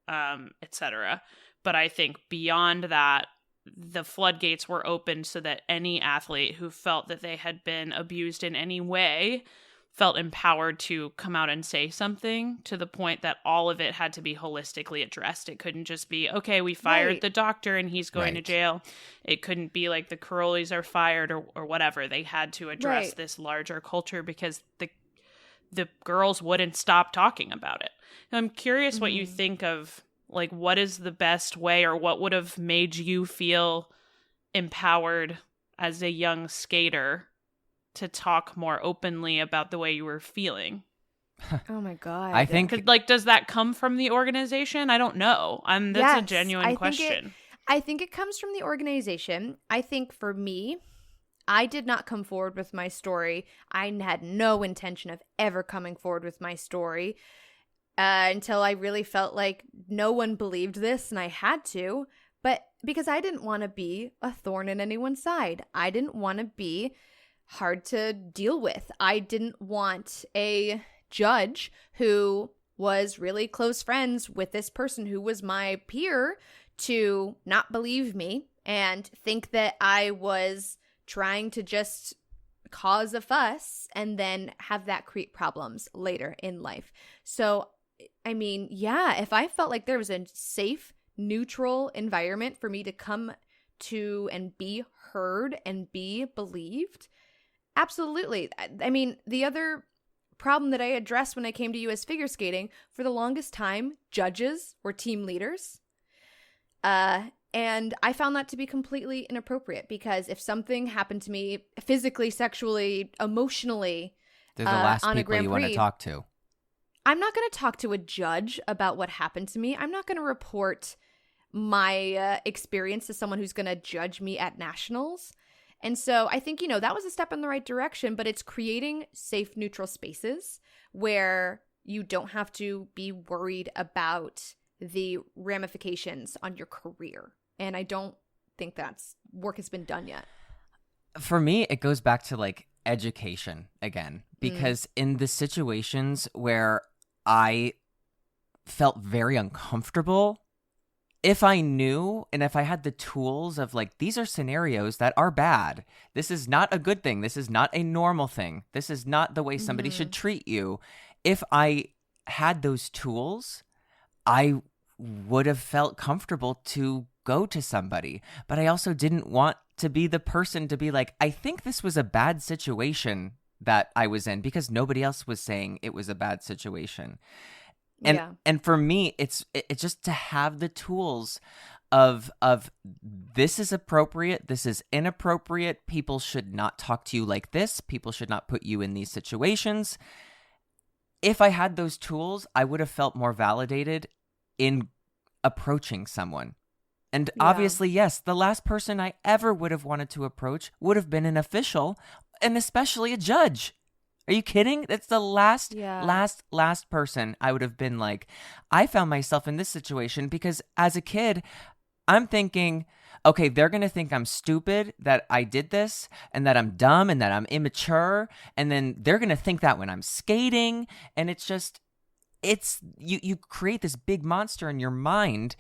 etc. But I think beyond that, the floodgates were opened so that any athlete who felt that they had been abused in any way felt empowered to come out and say something, to the point that all of it had to be holistically addressed. It couldn't just be, okay, we fired the doctor and he's going to jail. It couldn't be like the Carolis are fired or whatever. They had to address this larger culture because the girls wouldn't stop talking about it. And I'm curious what you think of, what is the best way, or what would have made you feel empowered as a young skater to talk more openly about the way you were feeling? Oh my God. I think does that come from the organization? I don't know. That's a genuine question. I think it comes from the organization. I think for me, I did not come forward with my story. I had no intention of ever coming forward with my story until I really felt like no one believed this and I had to. But because I didn't want to be a thorn in anyone's side. I didn't want to be hard to deal with. I didn't want a judge who was really close friends with this person who was my peer to not believe me and think that I was trying to just cause a fuss and then have that create problems later in life. So, I mean, yeah, if I felt like there was a safe, neutral environment for me to come to and be heard and be believed, absolutely. I mean, the other problem that I addressed when I came to US figure skating, for the longest time, judges were team leaders. And I found that to be completely inappropriate, because if something happened to me physically, sexually, emotionally, they're the last on a people Grand you Prix, want to talk to. I'm not going to talk to a judge about what happened to me. I'm not going to report my experience to someone who's going to judge me at nationals. And so I think, that was a step in the right direction, but it's creating safe, neutral spaces where you don't have to be worried about the ramifications on your career. And I don't think that's work has been done yet. For me, it goes back to education again, because in the situations where I felt very uncomfortable, if I knew and if I had the tools of these are scenarios that are bad. This is not a good thing. This is not a normal thing. This is not the way somebody should treat you. If I had those tools, I would have felt comfortable to go to somebody. But I also didn't want to be the person to be I think this was a bad situation that I was in, because nobody else was saying it was a bad situation. And for me, it's just to have the tools of this is appropriate, this is inappropriate. People should not talk to you like this. People should not put you in these situations. If I had those tools, I would have felt more validated in approaching someone And Yeah. obviously, yes, the last person I ever would have wanted to approach would have been an official, and especially a judge. Are you kidding? It's the last person I would have been like. I found myself in this situation because as a kid, I'm thinking, okay, they're going to think I'm stupid, that I did this, and that I'm dumb, and that I'm immature, and then they're going to think that when I'm skating, and it's just, you create this big monster in your mind,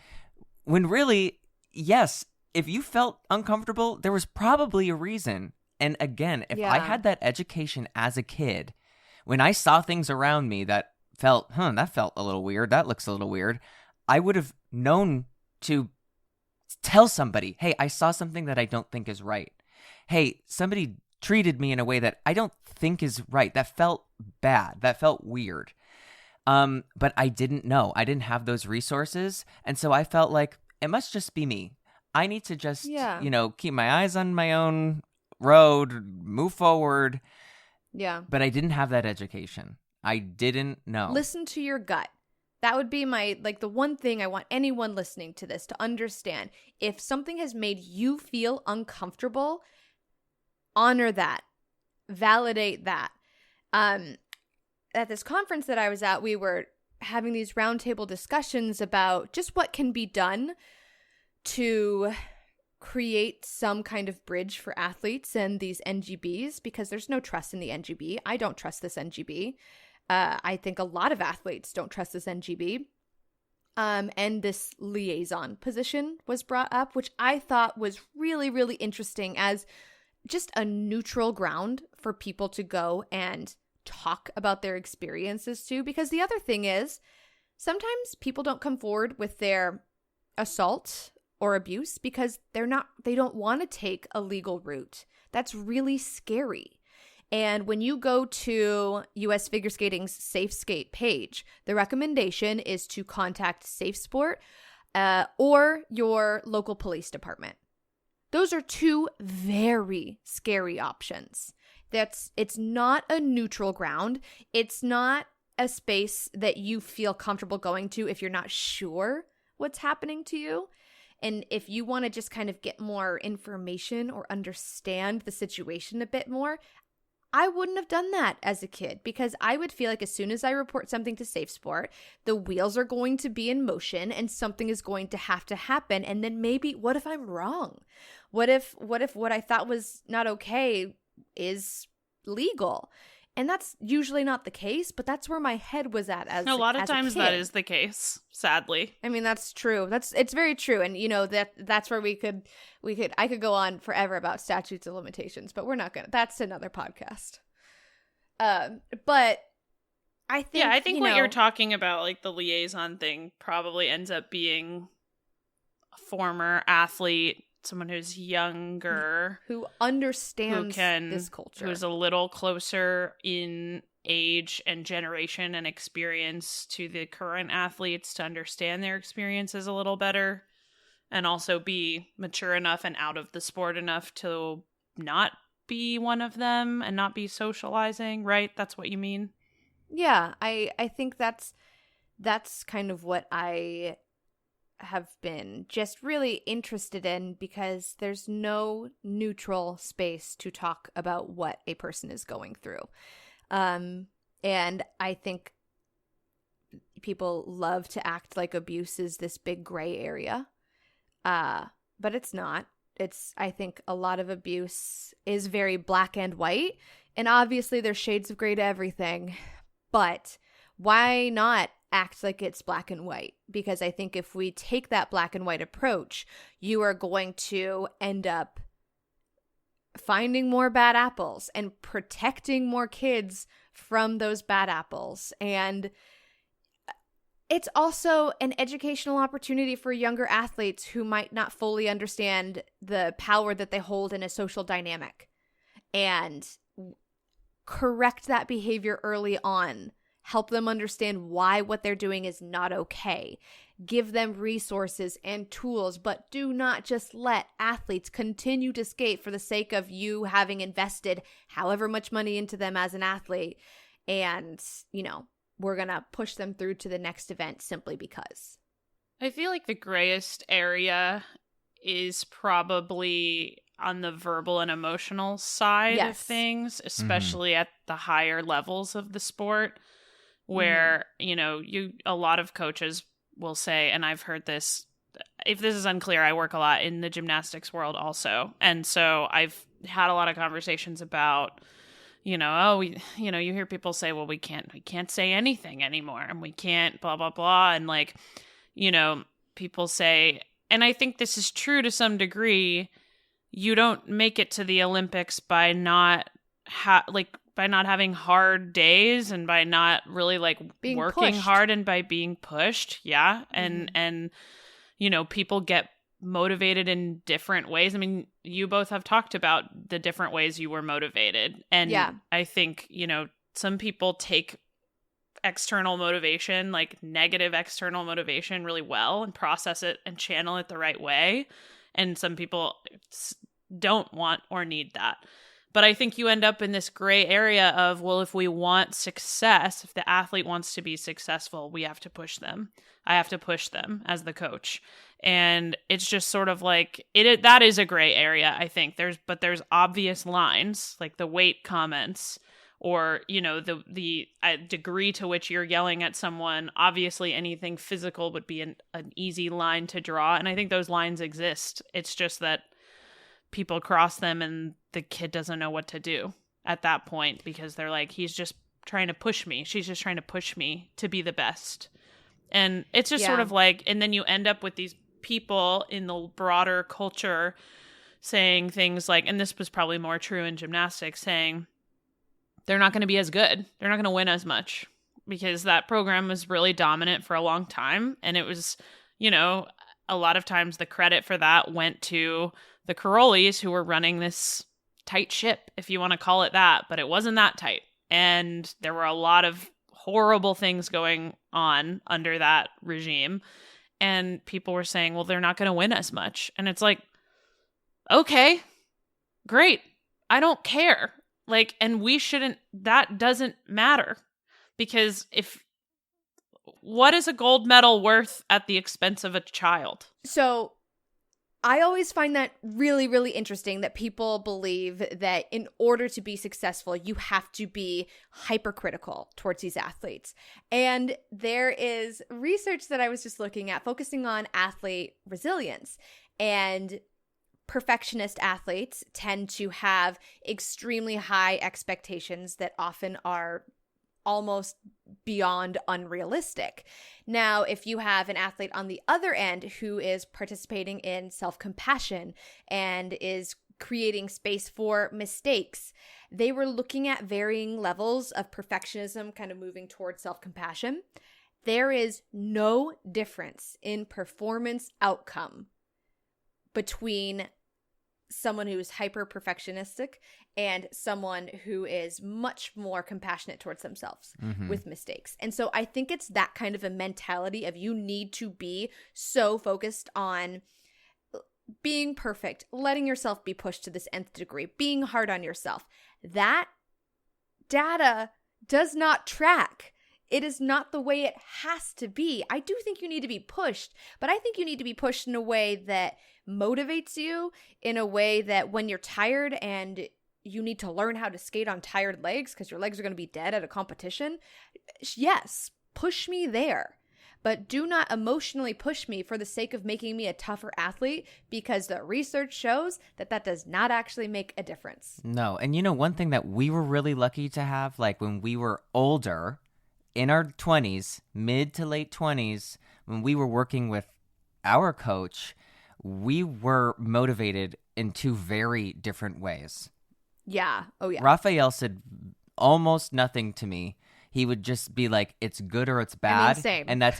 when really, yes, if you felt uncomfortable, there was probably a reason. And again, if I had that education as a kid, when I saw things around me that felt a little weird, that looks a little weird, I would have known to tell somebody, hey, I saw something that I don't think is right. Hey, somebody treated me in a way that I don't think is right. That felt bad. That felt weird. But I didn't know. I didn't have those resources. And so I felt like it must just be me. I need to just, keep my eyes on my own road, move forward. Yeah. But I didn't have that education. I didn't know. Listen to your gut. That would be the one thing I want anyone listening to this to understand. If something has made you feel uncomfortable, honor that. Validate that. At this conference that I was at, we were having these roundtable discussions about just what can be done to create some kind of bridge for athletes and these NGBs, because there's no trust in the NGB. I don't trust this NGB. I think a lot of athletes don't trust this NGB. And this liaison position was brought up, which I thought was really, really interesting as just a neutral ground for people to go and talk about their experiences too. Because the other thing is, sometimes people don't come forward with their assault or abuse because they don't want to take a legal route. That's really scary. And when you go to US Figure Skating's Safe Skate page, the recommendation is to contact SafeSport or your local police department. Those are two very scary options. It's not a neutral ground. It's not a space that you feel comfortable going to if you're not sure what's happening to you. And if you want to just kind of get more information or understand the situation a bit more, I wouldn't have done that as a kid, because I would feel like as soon as I report something to SafeSport, the wheels are going to be in motion and something is going to have to happen. And then maybe, what if I'm wrong? What if what I thought was not okay is legal? And that's usually not the case, but that's where my head was at as a lot of times kid. That is the case, sadly. I mean, that's true. It's very true. And that's where I could go on forever about statutes of limitations, but we're not gonna. That's another podcast. But I think I think what you're talking about, like the liaison thing, probably ends up being a former athlete, someone who's younger, who understands this culture, who's a little closer in age and generation and experience to the current athletes to understand their experiences a little better, and also be mature enough and out of the sport enough to not be one of them and not be socializing, right? That's what you mean? Yeah, I think that's kind of what I have been just really interested in, because there's no neutral space to talk about what a person is going through. And I think people love to act like abuse is this big gray area. But it's not. I think a lot of abuse is very black and white, and obviously there's shades of gray to everything, but why not act like it's black and white? Because I think if we take that black and white approach, you are going to end up finding more bad apples and protecting more kids from those bad apples. And it's also an educational opportunity for younger athletes who might not fully understand the power that they hold in a social dynamic, and correct that behavior early on. Help them understand why what they're doing is not okay. Give them resources and tools, but do not just let athletes continue to skate for the sake of you having invested however much money into them as an athlete. And, we're going to push them through to the next event simply because. I feel like the grayest area is probably on the verbal and emotional side of things, especially at the higher levels of the sport, where, a lot of coaches will say, and I've heard this, if this is unclear, I work a lot in the gymnastics world also. And so I've had a lot of conversations about, you hear people say, well, we can't say anything anymore, and we can't blah, blah, blah. And people say, and I think this is true to some degree, you don't make it to the Olympics by not having hard days and by not really being working hard and by being pushed. Yeah. And people get motivated in different ways. I mean, you both have talked about the different ways you were motivated. And I think, some people take external motivation, like negative external motivation, really well and process it and channel it the right way. And some people don't want or need that. But I think you end up in this gray area of, well, if we want success, if the athlete wants to be successful, we have to push them. I have to push them as the coach. And it's just sort of that is a gray area, I think. There's obvious lines, like the weight comments, or, the degree to which you're yelling at someone. Obviously, anything physical would be an easy line to draw. And I think those lines exist. It's just that people cross them and the kid doesn't know what to do at that point, because they're like, he's just trying to push me. She's just trying to push me to be the best. And it's just sort of and then you end up with these people in the broader culture saying things like, and this was probably more true in gymnastics, saying they're not going to be as good. They're not going to win as much, because that program was really dominant for a long time. And it was, a lot of times the credit for that went to the Carolis, who were running this tight ship, if you want to call it that, but it wasn't that tight. And there were a lot of horrible things going on under that regime. And people were saying, well, they're not going to win as much. And it's like, okay, great. I don't care. And we shouldn't, that doesn't matter, because what is a gold medal worth at the expense of a child? So I always find that really, really interesting, that people believe that in order to be successful, you have to be hypercritical towards these athletes. And there is research that I was just looking at focusing on athlete resilience. And perfectionist athletes tend to have extremely high expectations that often are almost beyond unrealistic. Now, if you have an athlete on the other end who is participating in self-compassion and is creating space for mistakes, they were looking at varying levels of perfectionism, kind of moving towards self-compassion. There is no difference in performance outcome between someone who is hyper perfectionistic and someone who is much more compassionate towards themselves with mistakes. And so I think it's that kind of a mentality of, you need to be so focused on being perfect, letting yourself be pushed to this nth degree, being hard on yourself. That data does not track. It is not the way it has to be. I do think you need to be pushed, but I think you need to be pushed in a way that motivates you, in a way that when you're tired and you need to learn how to skate on tired legs because your legs are going to be dead at a competition, yes, push me there. But do not emotionally push me for the sake of making me a tougher athlete, because the research shows that that does not actually make a difference. No. And one thing that we were really lucky to have, when we were older, in our 20s, mid to late 20s, when we were working with our coach, we were motivated in two very different ways. Yeah. Oh, yeah. Raphael said almost nothing to me. He would just be like, it's good or it's bad. Same. And that's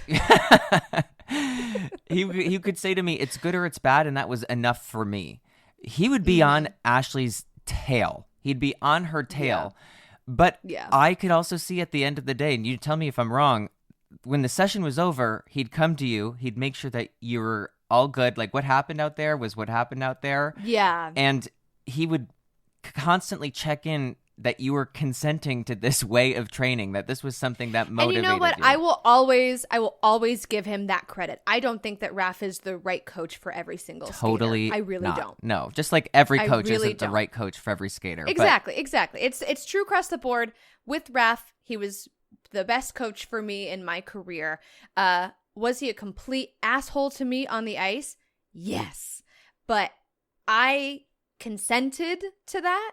he could say to me, it's good or it's bad, and that was enough for me. He would be on Ashley's tail. He'd be on her tail. Yeah. But I could also see at the end of the day, and you tell me if I'm wrong, when the session was over, he'd come to you, he'd make sure that you were all good. What happened out there was what happened out there. Yeah. And he would constantly check in that you were consenting to this way of training, that this was something that motivated And you know what? you. I will always give him that credit. I don't think that Raph is the right coach for every single Totally skater. I really not. don't. No, just like every I coach really isn't the don't. right coach for every skater. Exactly. It's true across the board. With Raph, he was the best coach for me in my career. Was he a complete asshole to me on the ice? Yes. But I consented to that.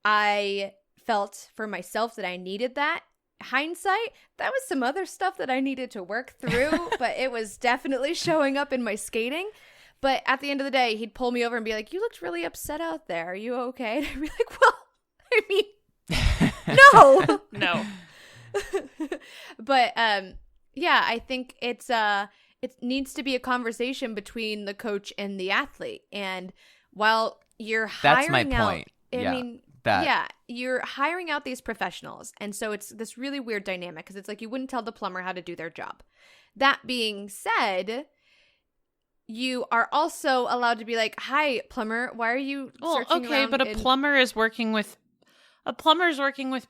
I felt for myself that I needed that. Hindsight, that was some other stuff that I needed to work through, but it was definitely showing up in my skating. But at the end of the day, he'd pull me over and be like, "You looked really upset out there. Are you okay?" And I'd be like, "Well, I mean, no." No. But yeah, I think it needs to be a conversation between the coach and the athlete. And while you're That's my hiring out, point. I Yeah, mean, that- yeah, you're hiring out these professionals. And so it's this really weird dynamic because it's like you wouldn't tell the plumber how to do their job. That being said, you are also allowed to be like, "Hi, plumber, why are you searching around but a in-" plumber is working with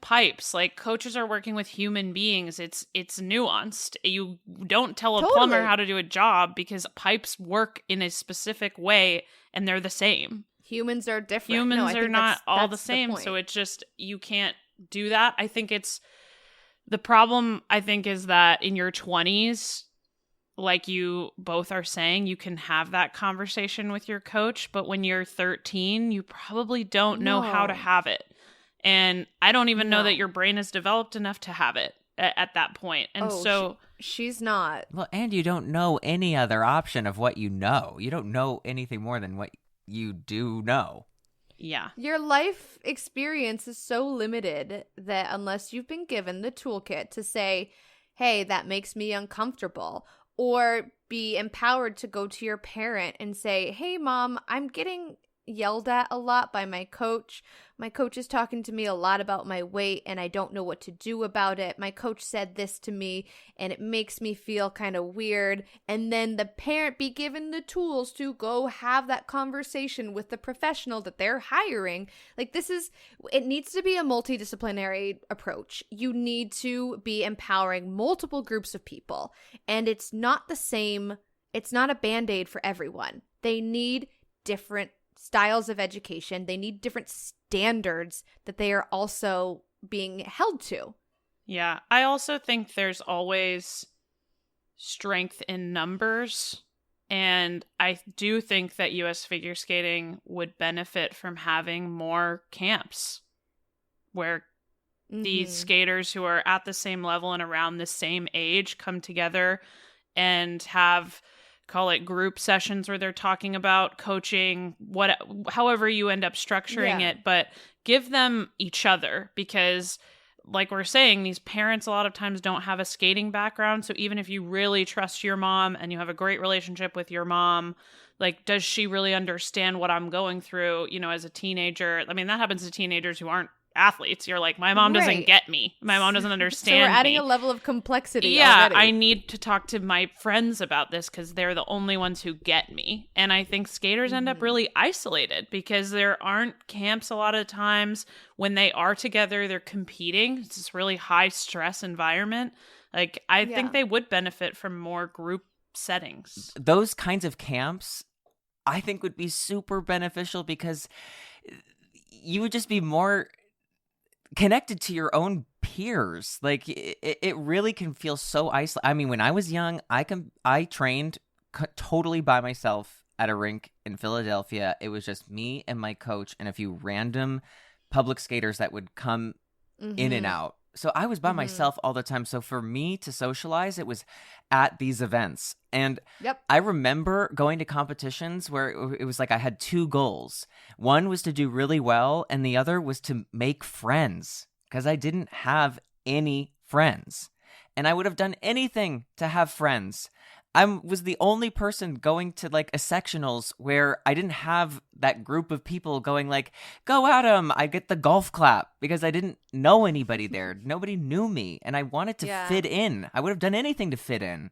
pipes. Like, coaches are working with human beings. It's nuanced. You don't tell a plumber Totally. how to do a job because pipes work in a specific way and they're the same. Humans are different. Humans No, I are think not all the that's same, point. so it's just you can't do that. I think it's the problem, I think, is that in your 20s, like you both are saying, you can have that conversation with your coach, but when you're 13, you probably don't know how to No. have it. And I don't even know No. that your brain is developed enough to have it at that point. And Oh, so she's not. Well, and you don't know any other option of what you know. You don't know anything more than what you do know. yeah. Your life experience is so limited that unless you've been given the toolkit to say, "Hey, that makes me uncomfortable," or be empowered to go to your parent and say, "Hey, mom, I'm getting yelled at a lot by my coach. My coach is talking to me a lot about my weight and I don't know what to do about it. My coach said this to me and it makes me feel kind of weird." And then the parent be given the tools to go have that conversation with the professional that they're hiring. Like, it needs to be a multidisciplinary approach. You need to be empowering multiple groups of people. And it's not the same. It's not a Band-Aid for everyone. They need different styles of education. They need different standards that they are also being held to. Yeah. I also think there's always strength in numbers. And I do think that US figure skating would benefit from having more camps where these skaters who are at the same level and around the same age come together and have, call it group sessions where they're talking about coaching, however you end up structuring Yeah. it, but give them each other, because like we're saying, these parents a lot of times don't have a skating background. So even if you really trust your mom and you have a great relationship with your mom, like, does she really understand what I'm going through, as a teenager? I mean, that happens to teenagers who aren't athletes. You're like, my mom doesn't Right. get me. My mom doesn't So understand we're adding me. a level of complexity. Yeah, already. I need to talk to my friends about this because they're the only ones who get me. And I think skaters end up really isolated because there aren't camps a lot of times. When they are together, they're competing. It's this really high stress environment. Like, I Yeah. think they would benefit from more group settings. Those kinds of camps, I think, would be super beneficial because you would just be more connected to your own peers. Like, it really can feel so isolated. I mean, when I was young, I trained totally by myself at a rink in Philadelphia. It was just me and my coach and a few random public skaters that would come in and out. So I was by myself all the time. So for me to socialize, it was at these events. And Yep. I remember going to competitions where it was like I had two goals. One was to do really well, and the other was to make friends, because I didn't have any friends. And I would have done anything to have friends. I was the only person going to like a sectionals where I didn't have that group of people going like, "Go at 'em." I get the golf clap because I didn't know anybody there. Nobody knew me, and I wanted to Yeah. fit in. I would have done anything to fit in.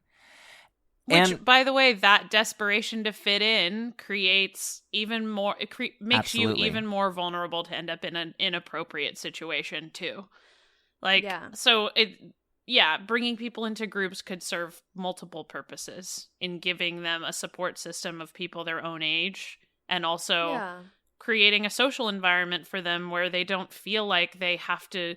Which, And by the way, that desperation to fit in creates even more. Makes Absolutely. you even more vulnerable to end up in an inappropriate situation too. Like, Yeah. so bringing people into groups could serve multiple purposes in giving them a support system of people their own age, and also Yeah. creating a social environment for them where they don't feel like they have to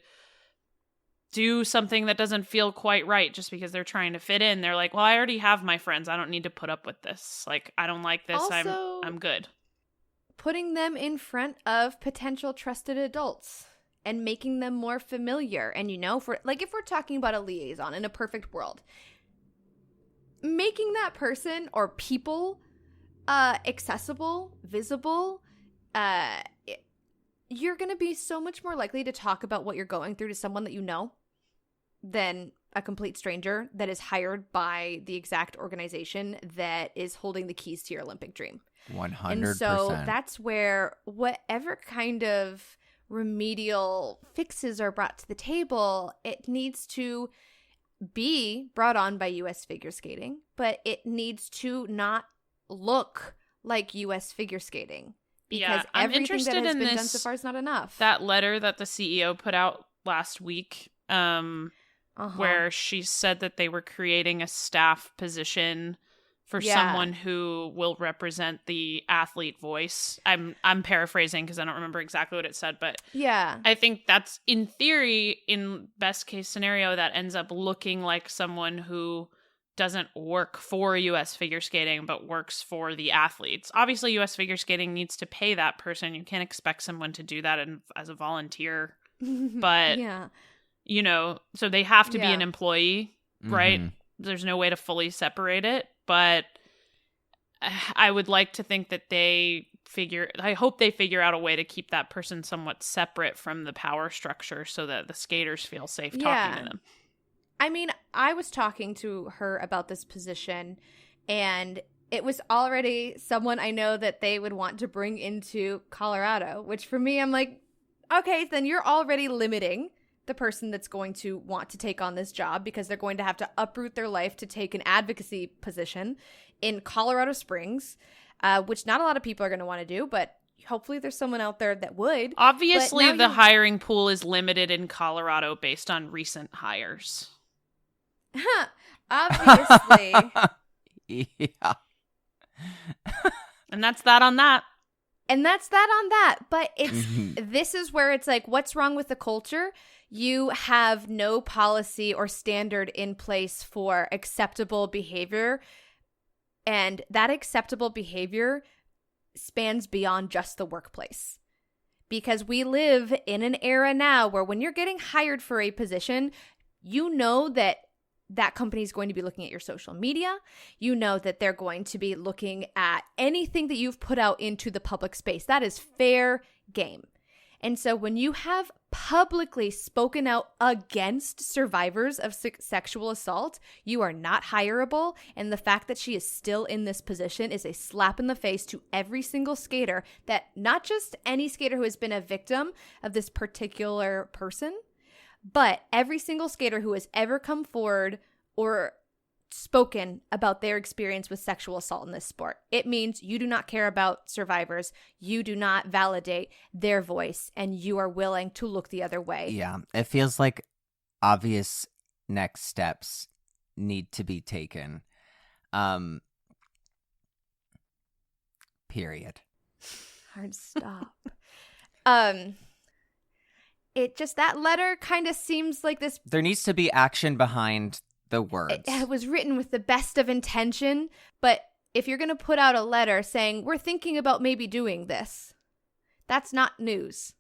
do something that doesn't feel quite right just because they're trying to fit in. They're like, well, I already have my friends. I don't need to put up with this. Like, I don't like this. Also, I'm good. putting them in front of potential trusted adults and making them more familiar. And if we're talking about a liaison in a perfect world, making that person or people accessible, visible, you're going to be so much more likely to talk about what you're going through to someone that you know than a complete stranger that is hired by the exact organization that is holding the keys to your Olympic dream. 100%. And so that's where whatever kind of remedial fixes are brought to the table, it needs to be brought on by U.S. figure skating, but it needs to not look like U.S. figure skating. Because I'm everything interested that has in been done this- so far is not enough. That letter that the CEO put out last week, where she said that they were creating a staff position for someone who will represent the athlete voice. I'm paraphrasing because I don't remember exactly what it said, but Yeah. I think that's, in theory, in best case scenario, that ends up looking like someone who doesn't work for U.S. figure skating, but works for the athletes. Obviously, U.S. figure skating needs to pay that person. You can't expect someone to do that as a volunteer. But, Yeah. So they have to be Yeah. an employee, right? Mhm. There's no way to fully separate it. But I would like to think that I hope they figure out a way to keep that person somewhat separate from the power structure so that the skaters feel safe talking to them. I mean, I was talking to her about this position, and it was already someone I know that they would want to bring into Colorado, which for me, I'm like, okay, then you're already limiting the person that's going to want to take on this job because they're going to have to uproot their life to take an advocacy position in Colorado Springs, which not a lot of people are going to want to do, but hopefully there's someone out there that would. Obviously, But the now hiring pool is limited in Colorado based on recent hires. Obviously. Yeah. And that's that on that. And that's that on that. But Mhm. this is where it's like, what's wrong with the culture? You have no policy or standard in place for acceptable behavior. And that acceptable behavior spans beyond just the workplace. Because we live in an era now where when you're getting hired for a position, you know that company is going to be looking at your social media. You know that they're going to be looking at anything that you've put out into the public space. That is fair game. And so when you have publicly spoken out against survivors of sexual assault, you are not hireable. And the fact that she is still in this position is a slap in the face to every single skater, that not just any skater who has been a victim of this particular person, but every single skater who has ever come forward or spoken about their experience with sexual assault in this sport. It means you do not care about survivors. You do not validate their voice, and you are willing to look the other way. Yeah. It feels like obvious next steps need to be taken. Period. Hard stop. It just, that letter kind of seems like this. There needs to be action behind the words. It was written with the best of intention, but if you're going to put out a letter saying, we're thinking about maybe doing this, that's not news.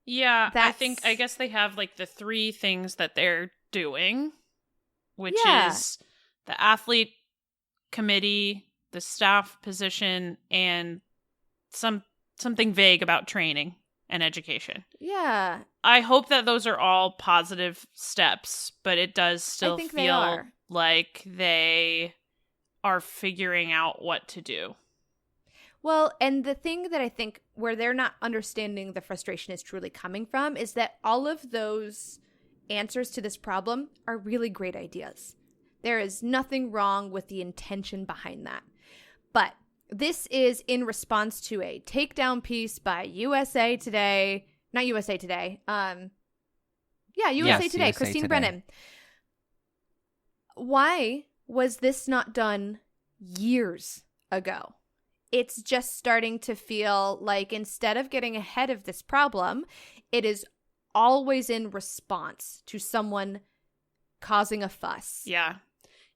Yeah, I guess they have like the three things that they're doing, which is the athlete committee, the staff position, and something vague about training and education. Yeah. I hope that those are all positive steps, but it does still think they feel are. like they are figuring out what to do. Well, and the thing that I think where they're not understanding the frustration is truly coming from is that all of those answers to this problem are really great ideas. There is nothing wrong with the intention behind that. But this is in response to a takedown piece by USA Today. Not USA Today. USA Today. USA Christine Today. Brennan. Why was this not done years ago? It's just starting to feel like instead of getting ahead of this problem, it is always in response to someone causing a fuss. Yeah.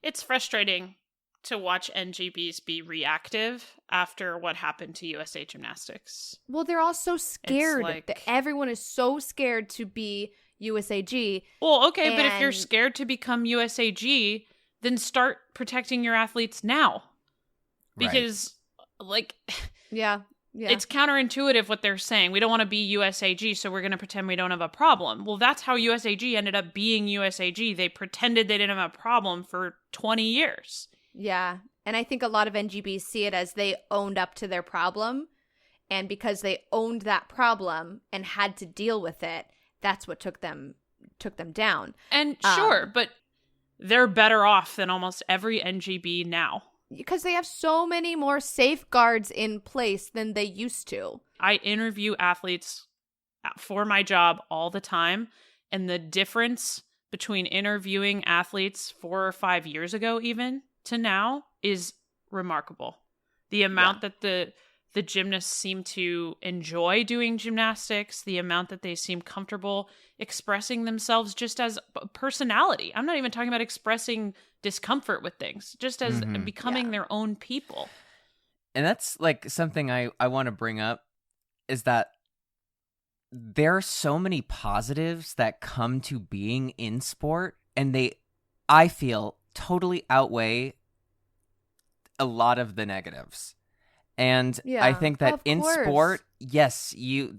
It's frustrating to watch NGBs be reactive after what happened to USA Gymnastics. Well, they're all so scared. like- Everyone is so scared to be USAG. Well, okay, but if you're And- scared to become USAG, then start protecting your athletes now. Right. Because, like, Yeah. it's counterintuitive what they're saying. We don't want to be USAG, so we're going to pretend we don't have a problem. Well, that's how USAG ended up being USAG. They pretended they didn't have a problem for 20 years. Yeah. And I think a lot of NGBs see it as they owned up to their problem. And because they owned that problem and had to deal with it, that's what took them down. And sure, but they're better off than almost every NGB now. Because they have so many more safeguards in place than they used to. I interview athletes for my job all the time, and the difference between interviewing athletes 4 or 5 years ago even to now is remarkable. The amount that the gymnasts seem to enjoy doing gymnastics, the amount that they seem comfortable expressing themselves just as personality. I'm not even talking about expressing discomfort with things, just as becoming their own people. And that's like something I want to bring up is that there are so many positives that come to being in sport, and I feel, totally outweigh a lot of the negatives. And I think that of in course. sport, yes, you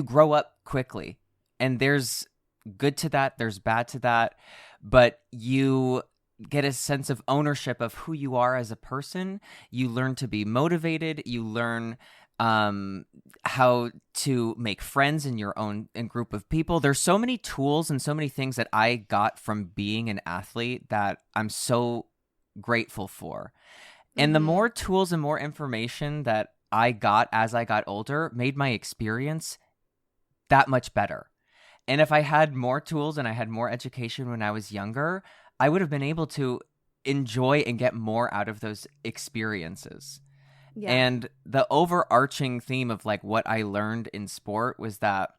grow up quickly, and there's good to that, there's bad to that, but you get a sense of ownership of who you are as a person. You learn to be motivated. You learn how to make friends in your own group of people. There's so many tools and so many things that I got from being an athlete that I'm so grateful for. And the more tools and more information that I got as I got older made my experience that much better. And if I had more tools and I had more education when I was younger, I would have been able to enjoy and get more out of those experiences. Yeah. And the overarching theme of like what I learned in sport was that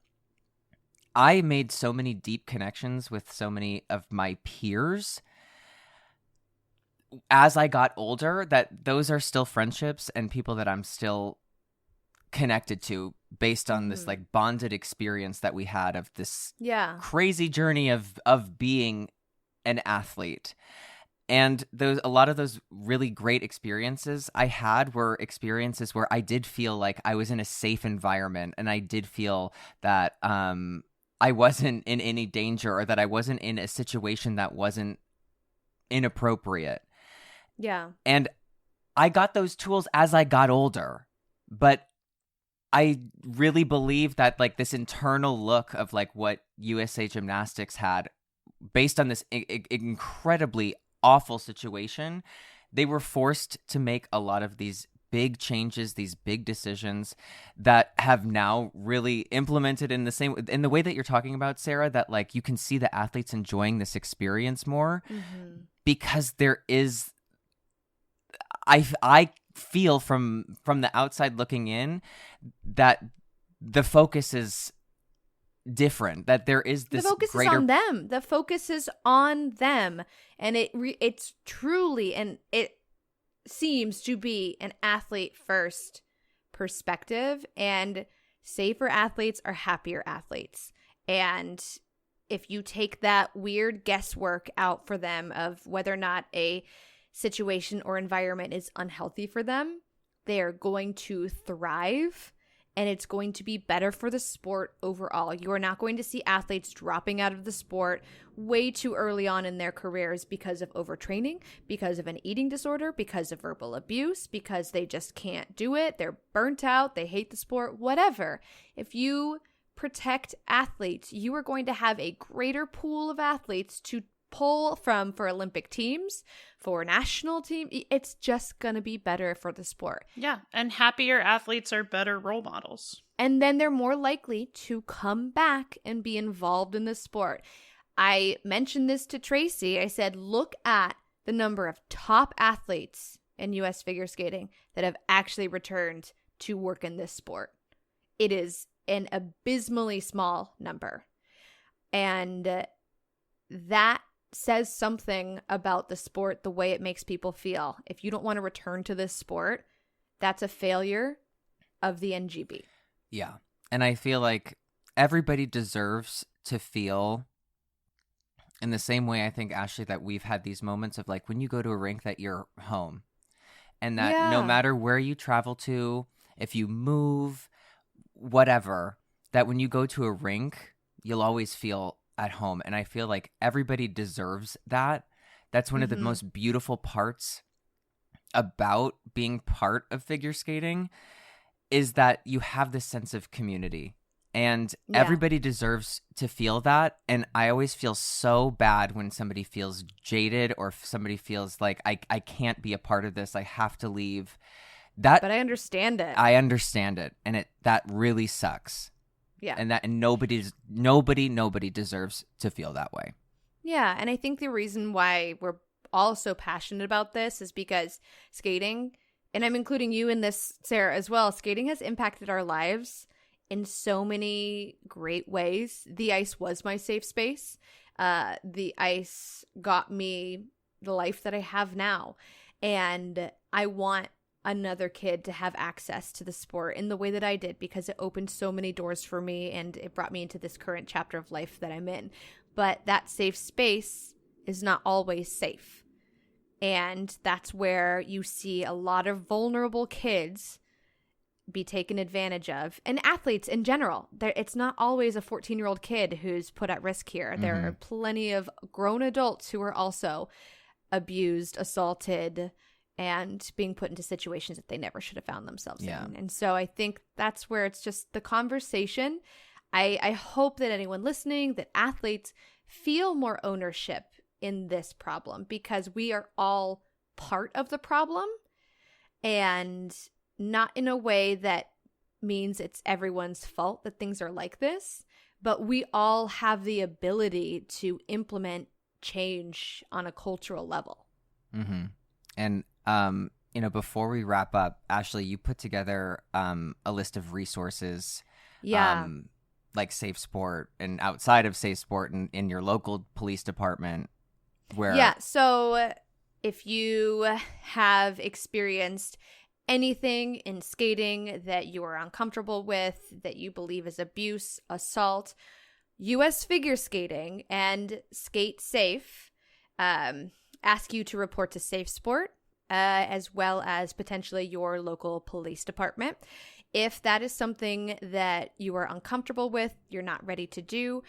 I made so many deep connections with so many of my peers as I got older, that those are still friendships and people that I'm still connected to based on this like bonded experience that we had of this crazy journey of being an athlete. And a lot of those really great experiences I had were experiences where I did feel like I was in a safe environment, and I did feel that I wasn't in any danger, or that I wasn't in a situation that wasn't inappropriate. Yeah. And I got those tools as I got older, but I really believe that like this internal look of like what USA Gymnastics had based on this incredibly awful situation, they were forced to make a lot of these big changes, these big decisions that have now really implemented in the way that you're talking about, Sarah, that like you can see the athletes enjoying this experience more because there is, I feel from the outside looking in that the focus is different, that there is this the focus is on them. The focus is on them, and it's truly, and it seems to be an athlete first perspective, and safer athletes are happier athletes. And if you take that weird guesswork out for them of whether or not a situation or environment is unhealthy for them, they are going to thrive, and it's going to be better for the sport overall. You are not going to see athletes dropping out of the sport way too early on in their careers because of overtraining, because of an eating disorder, because of verbal abuse, because they just can't do it. They're burnt out. They hate the sport, whatever. If you protect athletes, you are going to have a greater pool of athletes to pull from for Olympic teams, for national team. It's just going to be better for the sport. Yeah, and happier athletes are better role models. And then they're more likely to come back and be involved in the sport. I mentioned this to Tracy. I said, look at the number of top athletes in U.S. figure skating that have actually returned to work in this sport. It is an abysmally small number. And that says something about the sport, the way it makes people feel. If you don't want to return to this sport, that's a failure of the NGB. Yeah. And I feel like everybody deserves to feel in the same way, I think, Ashley, that we've had these moments of like when you go to a rink that you're home. And that no matter where you travel to, if you move, whatever, that when you go to a rink, you'll always feel at home. And I feel like everybody deserves that. That's one of the most beautiful parts about being part of figure skating is that you have this sense of community. And everybody deserves to feel that. And I always feel so bad when somebody feels jaded or if somebody feels like I can't be a part of this. I have to leave. But I understand it. I understand it. And that really sucks. Yeah. And nobody deserves to feel that way. Yeah. And I think the reason why we're all so passionate about this is because skating, and I'm including you in this, Sarah, as well, skating has impacted our lives in so many great ways. The ice was my safe space. The ice got me the life that I have now. And I want another kid to have access to the sport in the way that I did because it opened so many doors for me and it brought me into this current chapter of life that I'm in. But that safe space is not always safe. And that's where you see a lot of vulnerable kids be taken advantage of, and athletes in general. It's not always a 14-year-old kid who's put at risk here. There are plenty of grown adults who are also abused, assaulted, and being put into situations that they never should have found themselves in. And so I think that's where it's just the conversation. I hope that anyone listening, that athletes feel more ownership in this problem because we are all part of the problem, and not in a way that means it's everyone's fault that things are like this, but we all have the ability to implement change on a cultural level. Mm-hmm. And, before we wrap up, Ashley, you put together a list of resources, like SafeSport and outside of SafeSport and in your local police department where... Yeah, so if you have experienced anything in skating that you are uncomfortable with, that you believe is abuse, assault, U.S. Figure Skating and Skate Safe ask you to report to SafeSport as well as potentially your local police department. If that is something that you are uncomfortable with, you're not ready to do,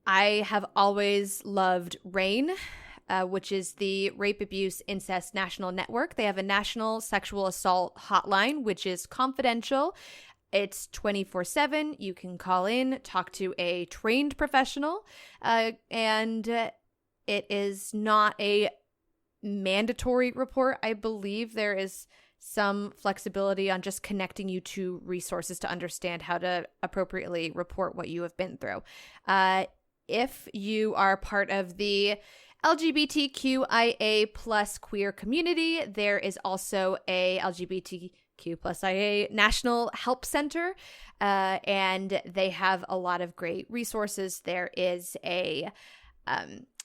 I have always loved RAINN, which is the Rape, Abuse, Incest National Network. They have a national sexual assault hotline, which is confidential. It's 24/7. You can call in, talk to a trained professional, and it is not a mandatory report. I believe there is some flexibility on just connecting you to resources to understand how to appropriately report what you have been through. If you are part of the LGBTQIA plus queer community, there is also a LGBTQ plus IA National Help Center, and they have a lot of great resources. There is a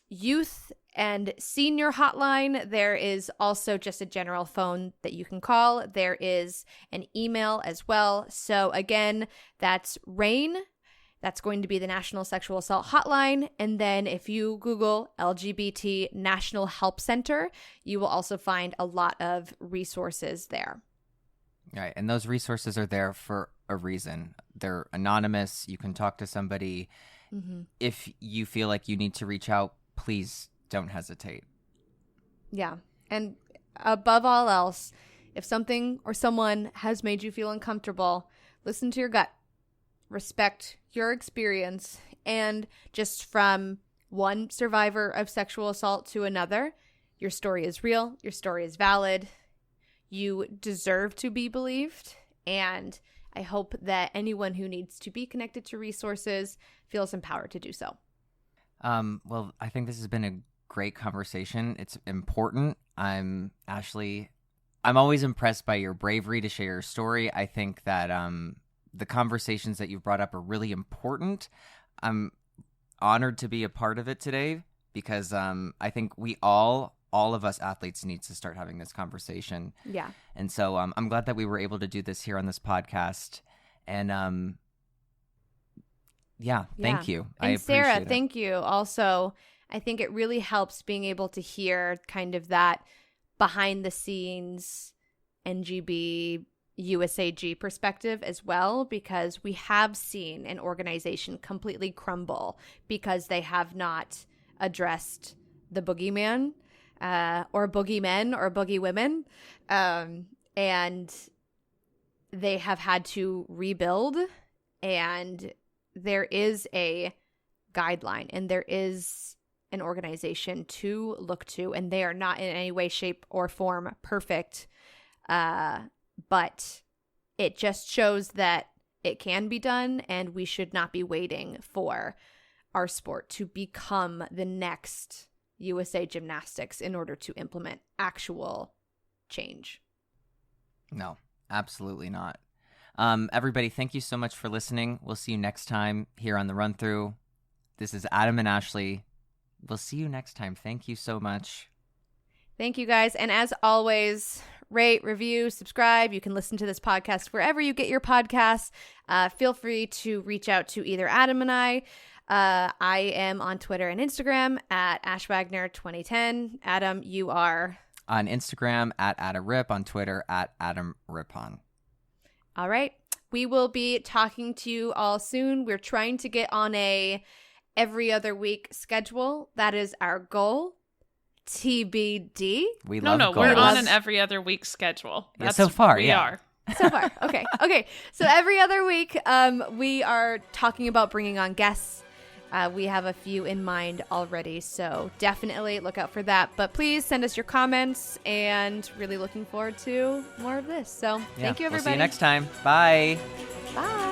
youth and senior hotline. There is also just a general phone that you can call. There is an email as well. So again, that's RAINN. That's going to be the National Sexual Assault Hotline. And then if you Google LGBT National Help Center, you will also find a lot of resources there. Right. And those resources are there for a reason. They're anonymous. You can talk to somebody. Mm-hmm. If you feel like you need to reach out, please don't hesitate. Yeah. And above all else, if something or someone has made you feel uncomfortable, listen to your gut. Respect your experience, and just from one survivor of sexual assault to another. Your story is real. Your story is valid. You deserve to be believed. And I hope that anyone who needs to be connected to resources feels empowered to do so. Well, I think this has been a great conversation. It's important. Ashley, I'm always impressed by your bravery to share your story. I think that the conversations that you've brought up are really important. I'm honored to be a part of it today because I think all of us athletes need to start having this conversation. Yeah. And so I'm glad that we were able to do this here on this podcast. And thank you. I And appreciate Sarah, it. thank you. Also, I think it really helps being able to hear kind of that behind the scenes NGB USAG perspective as well, because we have seen an organization completely crumble because they have not addressed the boogeyman or boogeymen or boogie women. And they have had to rebuild, and there is a guideline and there is an organization to look to, and they are not in any way, shape, or form perfect. But it just shows that it can be done, and we should not be waiting for our sport to become the next USA Gymnastics in order to implement actual change. No, absolutely not. Everybody, thank you so much for listening. We'll see you next time here on The Run Through. This is Adam and Ashley. We'll see you next time. Thank you so much. Thank you, guys. And as always, rate, review, subscribe. You can listen to this podcast wherever you get your podcasts. Feel free to reach out to either Adam and I. I am on Twitter and Instagram at AshWagner2010. Adam, you are? On Instagram at AdamRip, on Twitter at AdamRipon. All right. We will be talking to you all soon. We're trying to get on a every other week schedule. That is our goal. TBD. We No, love no, goals. we're on an every other week schedule. Yeah, so far, we yeah. are. So far. Okay. Okay. So every other week, we are talking about bringing on guests. We have a few in mind already, so definitely look out for that. But please send us your comments, and really looking forward to more of this. So thank you, everybody. We'll see you next time. Bye. Bye.